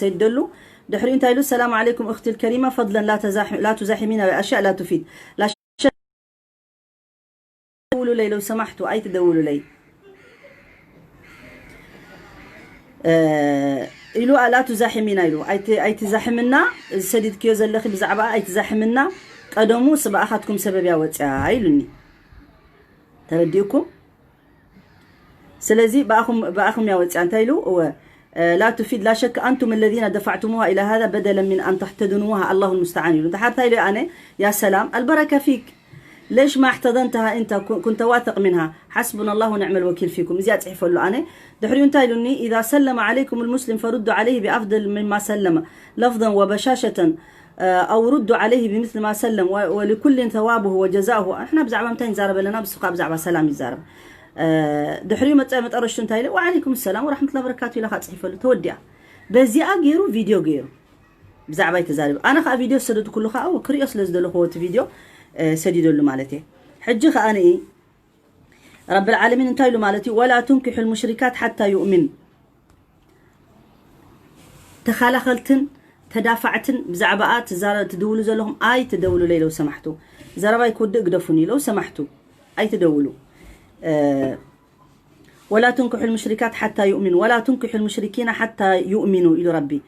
ሰዲደሉ ድሕሪ እንታይ ኢሉ ሰላም عليكم اختي الكريمه فضلا لا تزاحمينا باشياء لا تفيد لا تدولوا لي لو سمحتوا اي تدولوا لي إلو لا تزاحمينا إلو أي تزاحمنا سديد كيو زلخي بزعبا أي تزاحمنا قدمو سبا أخذكم سبب يا واتسا عيلوني ترديكم سلازي بأخم يا واتسا انتايلو لا تفيد لا شك أنتم الذين دفعتموها إلى هذا بدلا من أن تحتضنوها الله المستعان يلو تحت هايلو أنا يا سلام البركة فيك ليش ما احتضنتها انت كنت واثق منها حسبنا الله ونعم الوكيل فيكم زياد تحفلوا انا دحريون تايلوني اذا سلم عليكم المسلم فردوا عليه بافضل مما سلم لفظا وبشاشه او ردوا عليه بمثل ما سلم ولكل ثوابه وجزاؤه احنا بزعبامتين زارب لنا بسقا بزعبا سلام يزارب دحريون مطرشتون تايل وعليكم السلام ورحمه الله وبركاته الى خاص تحفلوا توديا بزيا غيرو فيديو غيرو بزعبا يتزارب انا خا فيديو سدد كله خا او كريوس لزدلو هوت فيديو سديدلو مالتي حجي خاني رب العالمين انتايلو مالتي ولا تنكحوا المشركات حتى يؤمن تخالخلتن تدافعتن بزعبات زارت تدولوا زلهم اي تدولوا لي لو سمحتوا زربا يكود اقدفوني لو سمحتوا اي تدولوا ولا تنكحوا المشركات حتى يؤمنوا ولا تنكحوا المشركين حتى يؤمنوا الى ربي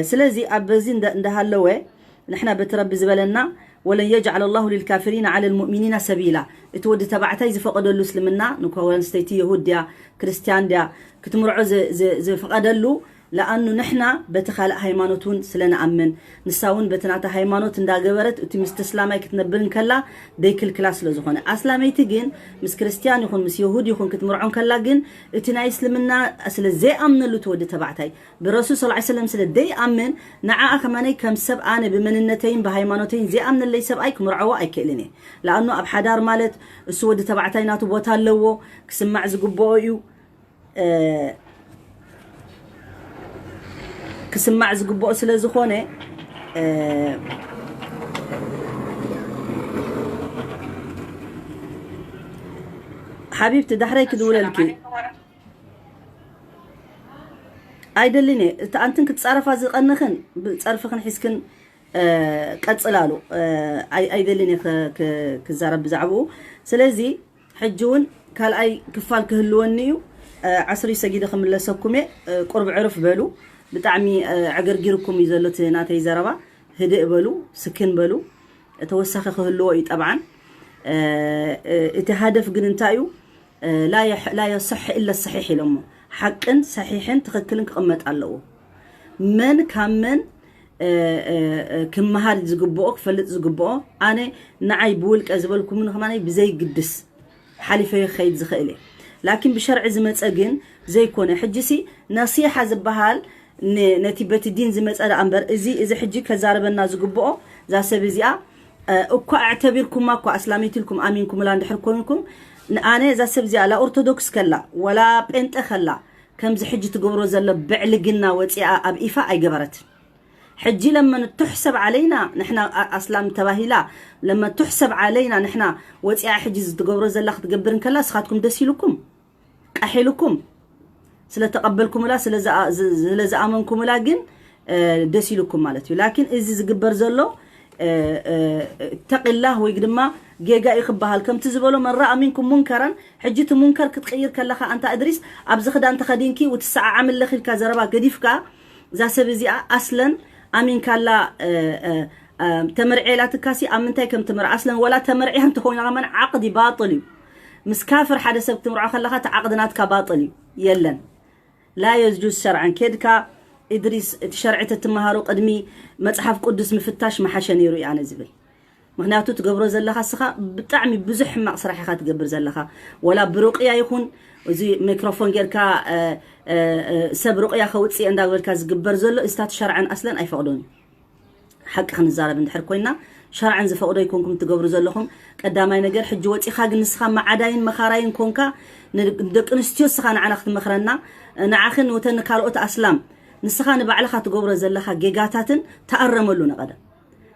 سلازي ابزين اندهالوه نحنا بتربي زبلنا ولن يجعل الله للكافرين على المؤمنين سبيلا اتود تبعتي زفقدلو اسلمنا نكون ستيتي يهوديا كريستيان ديا كتمرعو زفقدلو لانه نحنا بتخلق هيمانوتون سلنا امن نساون بتناتا هيمانوت اندا غبرت اتي مستسلامي كتنبرن كلا ديكل كلاس لزخونه اسلاميتي جن مس كريستيان يكون مس يهود يكون كتمرعون كلا جن اتنا يسلمنا اسل زي امنلو تود تبعتي بالرسول صلى الله عليه وسلم سل دي امن نعا كماني كم سب انا بمننتين بهيمانوتين زي امن اللي سب ايكم مرعوا ايكلني لانه اب حدار مالت السود تبعتي ناتو بوتا لو كسمع زغبويو كسمع زقبو سلازخونه حبيبتي دحري كدوللكي ايدلني انتن كتصرفا زقنخن بتصرفخن حسكن قصلالو ايدلني كزارب بزعبو سلازي حجون قال اي كفال كهلونيو عصري سجيده خملسكمي قرب عرف بالو بطعمي عغرغيركم يزلت ناتي زربا هدئ بالو سكن بالو توسخ خهلو طبعا اتهدف جن انتايو لا يصح الا الصحيح لمو حقا صحيحا تخكلن قمت الله من كمن كمهار زغبوك فلت زغبو انا نعي بولك ازبلكم من خماني بزي قدس حليفه خيد زخيله لكن بشرع زمصغن زي كونه حجسي نصيحه زبحال نتيبه الدين زمصا انبر ازي حجي كزاربنا زغبو ذا سبزيا اكو اعتبركم ماكو اسلاميتلكم امينكم لا ندحركمكم انا ذا سبزيا لا ارثوذكس كلا ولا بنت خلا كم زي حجي تغبرو زل بعلقنا وصيا اب ايفا اي جبرت حجي لما تحسب علينا نحنا اسلام تباهيلا لما تحسب علينا نحنا وصيا حجي تغبرو زل تغبرن كلا سخاتكم دسيلكم قحيلكم سلا تقبلكم لا سلا زامنكم لا جن دسيلكم مالتي لكن اذا زغبر زلو اتق الله ويقدما جيجا يخبها لكم تزبلوا من راى منكم منكرا حجت منكر كتغير كلخا انت ادريس ابز خدان تخدينكي وتسع عامل لخيل كزربا قديفكا ذا سبزي اصلا امين كلا تمرعي لا تكاسي امنتي كم تمرع اصلا ولا تمرعي انت هون من عقدي باطلي مسكافر حدا سب تمرع خلخا تعقدناتك باطلي يلن لا يجوز شرعا كدكا ادريس شرعته تمهارو قدمي مصحف قدس مفتاش ما حشنيرو يعني زبل مغنياتو تغبرو زلخا سخا بطعمي بزح ما صراحه تغبر زلخا ولا برقيا يكون زي ميكروفون غيركا سب رقيا خوصي اندا غبركا زغبر زلو استات شرعا اصلا ايفقدوني حق خنزارب ندحر كوينا شرعا زفقدو يكونكم تغبرو زلخم قداماي نجر حج وصيخا غنسخا معداين مخاراين كونكا دقنستيو سخا نعنخت مخرنا نعخن وتن كالوت اسلام نسخان بعلخا تغبر زلخا جيجاتاتن تأرملو نقدا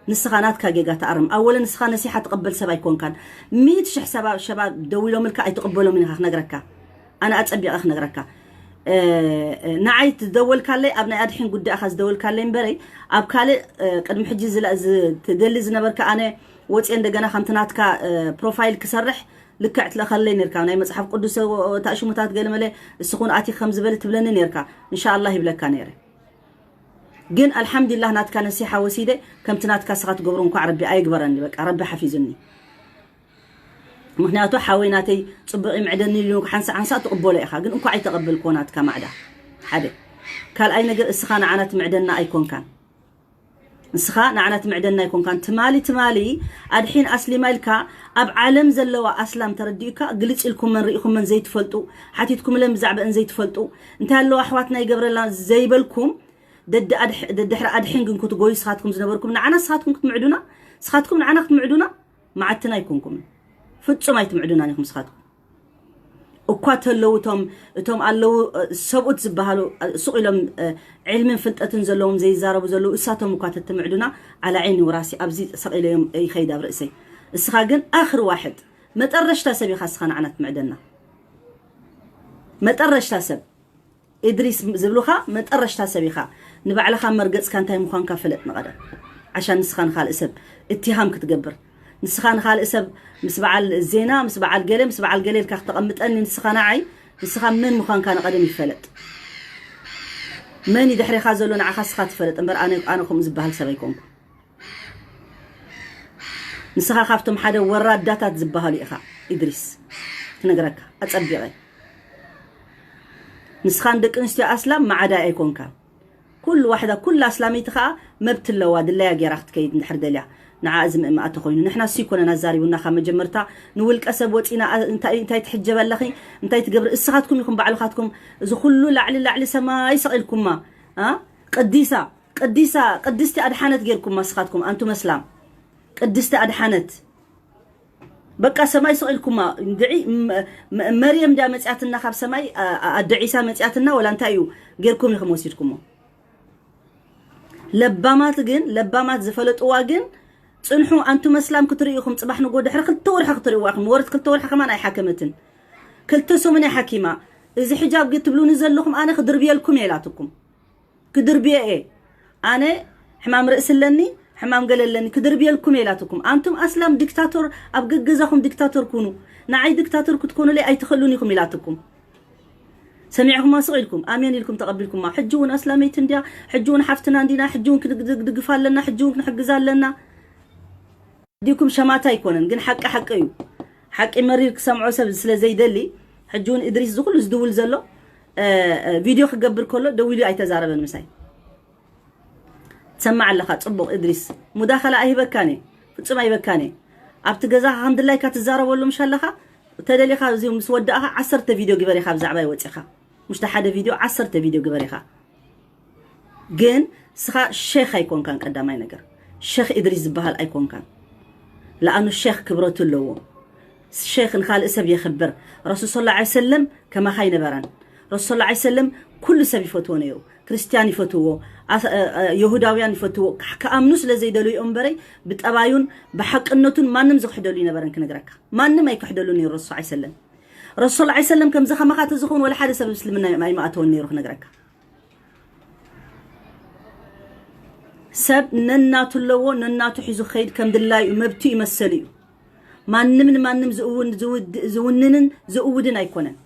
نسخانات كجيجا تأرم اولا نسخان نصيحه تقبل سبا يكون كان 100 شح شباب دويلو ملكا اي تقبلوا منها نغركا انا اصبي اخ نغركا نعي تدول كالي ابنا ادحين قد اخذ دول كالي مبري اب كالي قدم حجي تدلي زنبركا انا وصي اندغنا خمتناتكا بروفايل كسرح لكعت لخلي نركا ناي مصحف قدس تاشموتات قلمله السخون اتي خمس بلت بلن نركا ان شاء الله يبلكا نيري جن الحمد لله ناتكا نصيحه وسيده كم تناتكا سخات غبرونكو عربي اي غبرني بقى ربي حفيزني مخنياتو حاويناتي صبقي معدني لو حنسا عنسا تقبلوا اخا جن انكو اي تقبل كوناتكا معدا حدا قال اي نجر اسخان عنات معدنا ايكون كان اسخان عنات معدنا يكون كان تمالي ادحين اصلي مالكا اب عالم زلوا اسلام ترديكا قلص لكم من ريكم من زي تفلطوا حتيتكم لم زعب ان زي تفلطوا انت هلو احواتنا يقبرلا زي بالكم دد حر ادحين كنكو تغوي سخاتكم زنبركم نعنا سخاتكم كتمعدونا سخاتكم نعنا كتمعدونا معتنا يكونكم فصم ايتمعدونا نكم سخاتكم اكوات لوتهم اتهم الله سبوت زبحالو سقيلهم علم فلطتن زلوهم زي زاربو زلو اساتهم اكوات تمعدونا على عيني وراسي ابزي سقيلهم يخيدا براسي اسخا جن اخر واحد ما طرشتا سبي خاصخان عنات معدنا ما طرشتا سب ادريس زبلوخا ما طرشتا سبيخا نبعلخا مرقص كانتاي مخان كفلت نقدا عشان نسخان خال اسب اتهام كتقبر نسخان خال اسب مسبع الزينه مسبع القلم مسبع القليل كاخ تقمطني نسخان عي نسخان من مخان كان قدم يفلت من يدحري خازلو نعا خاصخات فلت امبر انا كم زبحال سبيكم نسخا خافتم حدا وراد داتا زبحالي اخا ادريس تنغرك اصبيقي نسخان دق انستي اسلام ما عدا يكون كان كل واحده كل اسلاميتها مبت اللواد لا يغيرخت كيد نحر دليا نعازم ما اتخوين نحنا سيكون نزاري ونا خا مجمرتا نول قسب وصينا انتي تحجب لخي انتي تقبر اسخاتكم يكون بعلخاتكم اذا كله لعلي سماي سقيلكم ما ها قديستي ادحانت غيركم مسخاتكم انتم اسلام قديستي ادحانت بقى سماي سقيلكم دعي مريم دا مصياتنا خاب سماي اد عيسى مصياتنا ولا انتايو غيركم يخم وسيدكم لبامات زفلطوا جن صنحوا أنتم مسلم كتريكم صباح نقول دحر خلت ورحة كتريواكم ورث خلت ورحة كمان أي حكمتن كلتسو من حكيمة إذا حجاب قلت بلون نزل لكم أنا خدر بيالكم يلاتكم كدر بيا إيه أنا حمام رأس لني حمام قال لني كدر بيالكم يلاتكم أنتم أسلم دكتاتور أبقى جزاكم دكتاتور كونوا نعي دكتاتور كتكونوا لي أي تخلونيكم يلاتكم سمعكم ما صغيركم آمين لكم تقبلكم ما حجون أسلامي تنديا حجون حفتنا عندنا حجون كدقفال لنا حجون كنحجزال لنا ديكم شماتا يكونن جن حق أيو حق مرير سمعوا سب سلا زي دلي حجون إدريس زخل زدول زلو فيديو خجبر كله دويلي أي تزارب المساي تسمع اللخات صبغ إدريس مداخلة أي بكاني فتسمع أي بكاني أبتجزاها الحمد لله كاتزارب ولا مش هلخا تدلي خا زي مسودها 10 فيديو جبري خا بزعباي وتخا مش تحدى فيديو 10 فيديو جبري خا جن سخا الشيخ يكون كان قدامي نجر الشيخ إدريس بهال أيكون كان لأنه الشيخ كبرته له الشيخ نخال اسب يخبر رسول صلى الله عليه وسلم كما خاين بران رسول صلى الله عليه وسلم كل سبي فتونيو كريستياني فتوو يهوداويان فتوو كأمنوس لزي دلو ينبري بتأبايون بحق النتون ما نمزق حدولي نبرن كنقرك ما نم يكحدولوني الرسول صلى الله عليه وسلم رسول صلى الله عليه وسلم كم زخم خات زخون ولا حدا سبب مسلمنا ما يماتوني يروح نقرك سب نناتو اللو نناتو حيزو خيد كم دلاي ومبتو يمثليو ما نم زوننن زودن أيكونن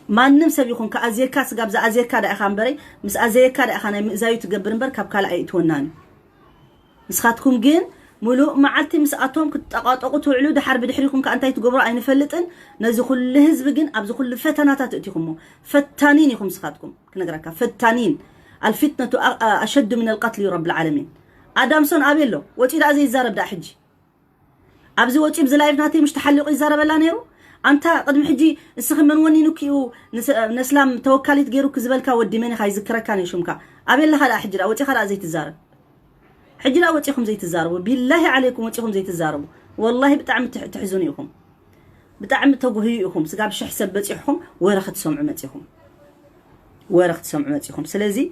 ما نم سب يكون كأزيكا سجاب أزيكا ده أخان بري مس أزيكا ده أخان زايد تجبرن بر كاب كلا أيتونان مس خاتكم جين ملو معلتي مس أتوم كتقاطعوا تعلو ده حرب دحريكم كأنتي تجبروا عين فلتن نزو كل هزب جين أبزو كل فتنات تأتيكم فتانين يكم سخاتكم كنقرأك فتانين الفتنة أشد من القتل رب العالمين آدمسون أبيلو وتي ده زي الزارب ده حجي أبزو وتي بزلايف ناتي مش تحلق الزارب لا نيرو أنت قد محجي السخن من وني نكيو نسلام توكاليت غيرو كزبلكا ودي مني خاي ذكرك كان يشومكا أبيل لها لا حجر أوتي خلا زيت الزارب حجر أوتيكم زيت الزارب بالله عليكم أوتيكم زيت الزارب والله بتعم تحزنيكم بتعم توجهيكم سقاب شحسب بتيحكم ورخت سمعتكم ورخت سمعتكم سلازي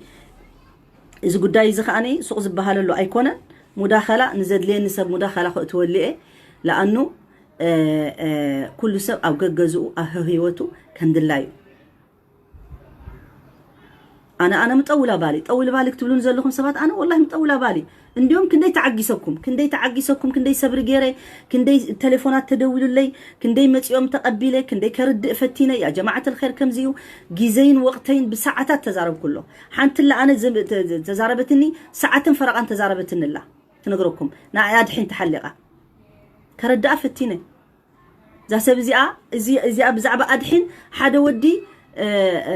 إذا قداي زخاني سوق زبها له أيقونة مداخلة نزد لين نسب مداخلة خو تولي لأنه كل سب أو جزء هيوته كان دلاي أنا متأولة بالي تأولة بالك تقولون زلهم سبات أنا والله متأولة بالي اليوم كندي تعجسكم كندي صبر جيري كندي تليفونات تدولوا لي كندي متيوم تقبلي كندي كرد فتينا يا جماعة الخير كم زيو جيزين وقتين بساعات تزارب كله حنت اللي أنا تزاربتني ساعات فرقان تزاربتني الله تنقركم نعياد حين تحلقة كرد فتينا ذا سبزيا زي بزعبة أدحين حدا ودي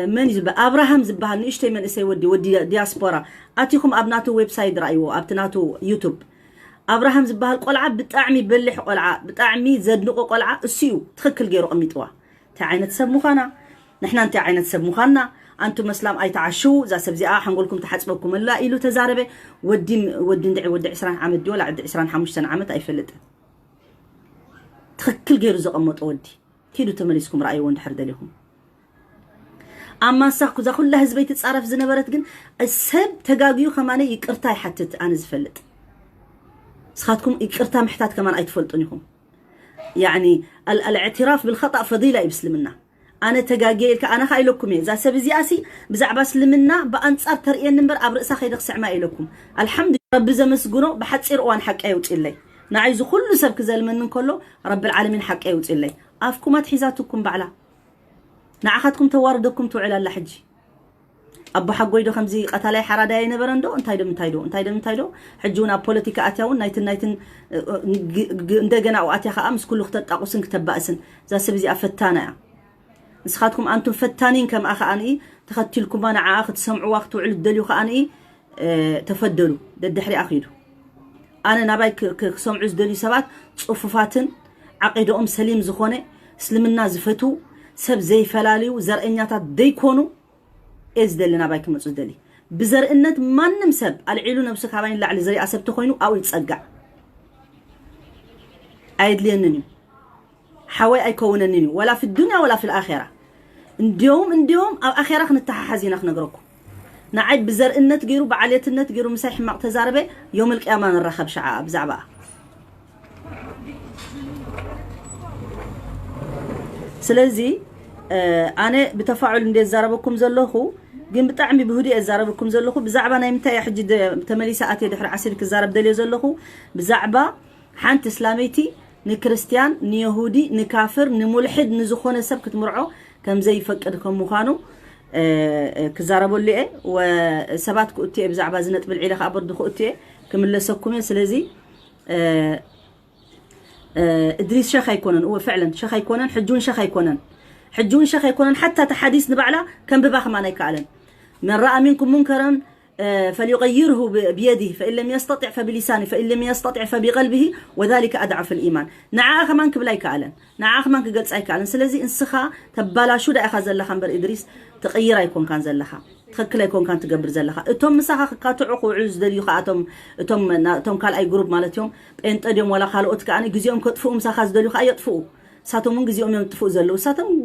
من يزبا أبراهام زبها نيشتي من إسي ودي دياسبورا أتيكم أبناتو ويب سايد رأيو أبتناتو يوتيوب أبراهام زبها القلعة بتعمي بلح قلعة بتعمي زدنقو قلعة السيو تخكل جيرو أميتوا تعينة سب مخانا نحنا انت عينة سب مخانا أنتم مسلم أي تعشو ذا سبزي حنقولكم تحسبكم الله إلو تزاربه ودي عسران عمد ولا عد عسران حمش سنة عمد أي فلت تخكل جيرو زقمت ودي كيدو تمليسكم رأي وند حرد لكم أما ساقو ذا كل هزبي تتصرف زنبرت جن السب تجاجيو كمان يكرتاي حتى أنا زفلت سخاتكم يكرتا محتاج كمان أي تفلتونيكم يعني الاعتراف بالخطأ فضيلة يبسلمنا أنا تجاجيل كأنا خايلكم إذا سب زياسي بزعب سلمنا بأنصار ترئين نمبر أبرئ سخيد قصع ما إلكم الحمد لله رب زمس جنو بحد صير وان حق أيوت إلي نعيزو كل سب كزال من كله رب العالمين حق أيوت إلي أفكم ما تحيزاتكم بعلا نعختكم تواردكم تعلى اللحجي أبو حقوي دو خمزي قتالي حراداي نبرندو انتايدو حجونا بوليتيكا أتاون نايتن ندقنا أو أتيخا أمس كل اختت أقوسن كتب بأسن زا سبزي أفتانا نسخاتكم أنتم فتانين كم أخا أني تختلكم أنا عاخد سمعوا وقت وعلو الدليو خا أني تفضلوا ددحري أخيدو أنا نباي كسمعوا زدليو سبات صفوفاتن عقيدو سليم زخوني سلمنا زفتو سب زي فلاليو زرقنياتات ديكونو إزدلنا بايكم نصدلي بزرقنت ما نمسب العيلو نفسك عبين لعلي زري أسبت خوينو أو يتصقع عيد لينني حواي أيكوننني ولا في الدنيا ولا في الآخرة انديوم أو آخرة نتاح حزينة نقرأكم نعيد بزرقنت غيرو بعليتنت غيرو مساي حماق تزاربه يوم القيامه نرخب شعاع بزعبه سلازي انا بتفاعل ندي زاربكم زلخو ግን ብጣዕሚ ብህዲ እዛረብኩም ዘለኹ ብዛዕባ ናይ ምንታይ ሕጂ ተመሊሳኣት ድሕሪ ዓሲር ክዛረብ ደልዮ ዘለኹ ብዛዕባ ሓንቲ እስላመይቲ ንክርስቲያን ንይሁዲ ንካፍር ንሙልሒድ ንዝኾነ ሰብ ክትምርዖ ከም ዘይፈቅድ ከም ምዃኑ ክዛረበሉ እየ ወሰባት ክእትየ ብዛዕባ ዝነጥብል ዒለ ከዓ በርዱ ክእትየ ክምለሰኩም እየ ስለዚ إدريس شيخ يكونن هو فعلا شيخ يكونن حجون شيخ يكونن حتى تحديث نبعلا كم بباخ ما نيكالن من رأى منكم منكرا فليغيره بيده فإن لم يستطع فبلسانه فإن لم يستطع فبقلبه وذلك أضعف الإيمان نعاخ مانك بلاي كالن نعاخ مانك قلت أي كالن سلازي انسخا تبالا شو دا أخذ زلخا بر إدريس تغير يكون كان زلخا تخكل يكون كان تقبر زلخا اتم مساخا كاتعق وعز دليو خاتم اتم كال اي جروب مالتهم انت اديم ولا خالقت كاني غزيهم كطفو مساخا زدليو خا يطفو ساتهم من غزيهم يطفو زلو ساتهم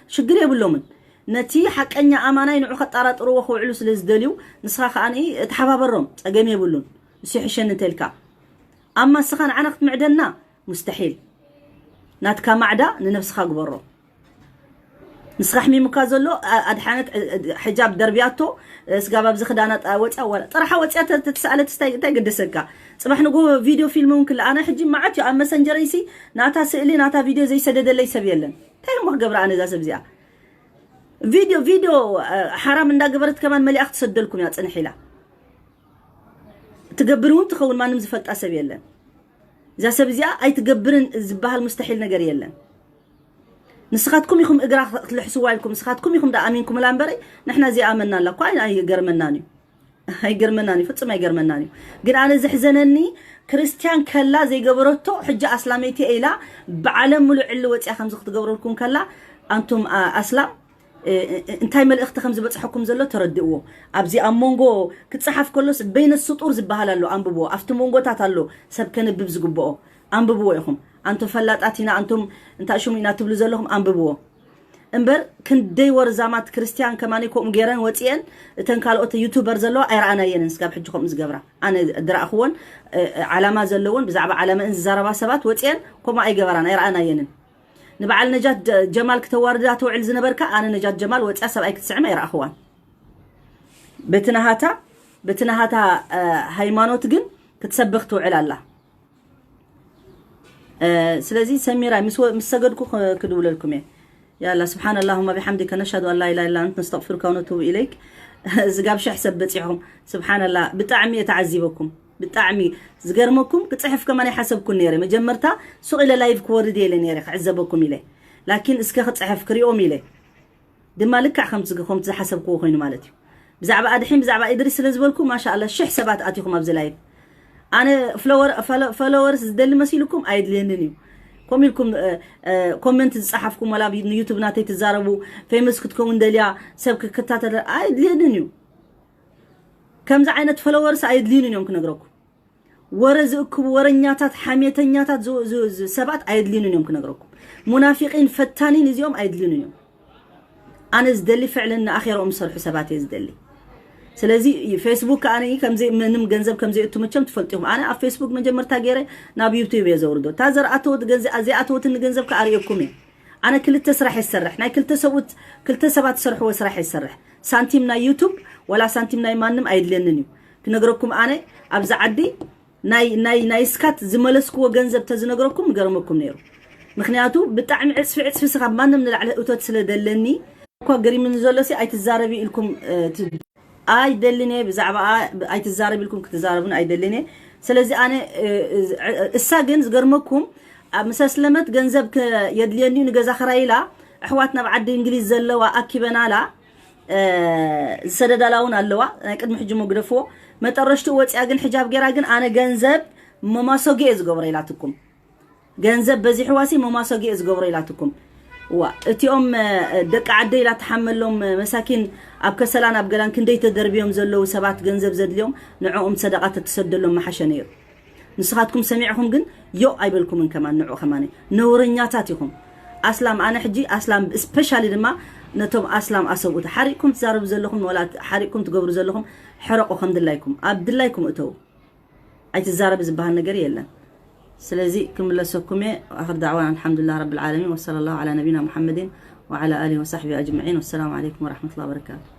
شغر يبلومن نتي حقنيا امانه ينعو خطارطرو وخوعلو سلازدليو نسخا خاني تحبابرهم صقم يبلون سي حشن تلكا اما سخان عنقت معدنا مستحيل ناتكا معدا لنفسها غبرو نسخح مي مكازلو ادحانت حجاب دربياتو سغاباب زخدانات وصا ولا طرحه وصا تتسالت تاي قدسكا صباح نغو فيديو فيلم ممكن انا حجي معاتي ام مسنجر يسي ناتا سئلي ناتا فيديو زي سددلي سبيلن تاي مخ غبر انا ذا سبزيا فيديو حرام اندا غبرت كمان ملي اخت تسدلكم يا صنحيلا تغبرون تخون ما نم زفلط سبيلن ذا سبزيا اي تغبرن زبال مستحيل نجر يلن نسخاتكم يخم اقرا تلحسوا لكم نسخاتكم يخم دا امينكم الانبري نحنا زي امنا لكم اي يغرمناني هاي غرمناني فصم اي غرمناني غير انا زحزنني كريستيان كلا زي غبرتو حجه اسلاميتي ايلا بعالم ملعل وصي خمس تغبرلكم كلا انتم اسلام انتي ملእخت خمس بصحكم زلو تردئو ابزي امونغو كتصحف كلس بين السطور زبهالالو انببو افت مونغوتاتالو سب كنبب زغبو انببو يخم انتم فلاطاتينا انتم انت اشومينا تبلو زلهم انببو امبر كندي ورزامات كريستيان كمانيكم غيرن وصيان تنكالوت يوتيوبر زلو ايرانا ينس قاب حجكم زغبرا انا دراخون علامه زلون بزعبه علامه ان زربا سبات وصيان كما اي غبران ايرانا ينن نبعل نجات جمال كتواردات وعل زنبركا انا نجات جمال وصا سباي كتسعم يراخوان بتنهاتا هايمانوت جن كتسبختو على الله سلازي سميرا مسجدكو كدول لكم يا الله سبحان اللهم بحمدك نشهد ان لا اله الا انت نستغفرك ونتوب اليك زغاب شي حسب بصيحهم سبحان الله بطعمي يتعذبكم بطعمي زغرمكم كتصحف كمان يحسبكم نيري مجمرتا سوق الى لايف كورد يلي نيري عذبكم الي لكن اسكا خصحف كريوم الي دما لك خمسكم تحسبكم خوينو مالتي بزعبا ادحين بزعبا ادريس لزبلكم ما شاء الله شح سبات اتيكم ابز لايف انا فلورز دل مسيلكم ايدلينني كوميلكم كومنت تصحفكم ولا يوتيوب ناتي تزاربوا فيمس كتكون دليا سبك كتاتر ايدلينني كم ز عينت فلورز ايدلينني يمكن نغركم ورزكم ورنياتات حميتنياتات زو سبات ايدلينني يمكن نغركم منافقين فتانين اليوم ايدلينني انا زدلي فعلا اخير امسر حساباتي زدلي سلازي فيسبوك انا كم زي منم غنزب كم زي اتمچم تفلطيهم انا على فيسبوك مجمرتا غيره ناب يوتيوب يزوردو تازر اتوت غنزي ازي اتوت غنزب كاريكم انا كل تسرح يسرح ناي كل تسبات سرح وسرح يسرح سانتيم نا يوتيوب ولا سانتيم ناي مانم ايدلنني كنغركم انا ابز عدي ناي سكات زملسكو غنزب تزنغركم غرمكم نيرو مخنياتو بطعم عصف سخاب مانم نلعل اتوت سلدلني كو غري من زولسي ايتزاربي لكم اي دلني بزعبا اي تزارب لكم كتزاربون اي دلني سلازي انا الساجن زغرمكم مسسلمت غنزب يدليني نغزا خرايلا احواتنا بعد انجليز زلوا اكيبنالا سددلاون اللوا قدم حجمو غدفو مطرشتو وصيا غن حجاب غيرا غن انا غنزب مماسوغي زغبريلاتكم غنزب بزي حواسي مماسوغي زغبريلاتكم واتيوم دق عدي لا تحملهم مساكين اب كسلان اب غلان كندي تدربيهم زلو سبات غنزب زدليهم نعوم صدقات تسدلهم محشنير نسخاتكم سميعكم جن يو ايبلكم من كمان نعو كمان نورنياتاتكم اسلام انا حجي اسلام سبيشالي دما نتوم أسلام أسوء حريقكم تزارب زلهم ولا حريقكم تقبروا زلهم حرقوا خمد الله عبد الله يكم أتو أي تزارب زبها النجار يلا سلازي كم الله سكمي آخر دعوانا الحمد لله رب العالمين وصلى الله على نبينا محمد وعلى آله وصحبه أجمعين والسلام عليكم ورحمة الله وبركاته.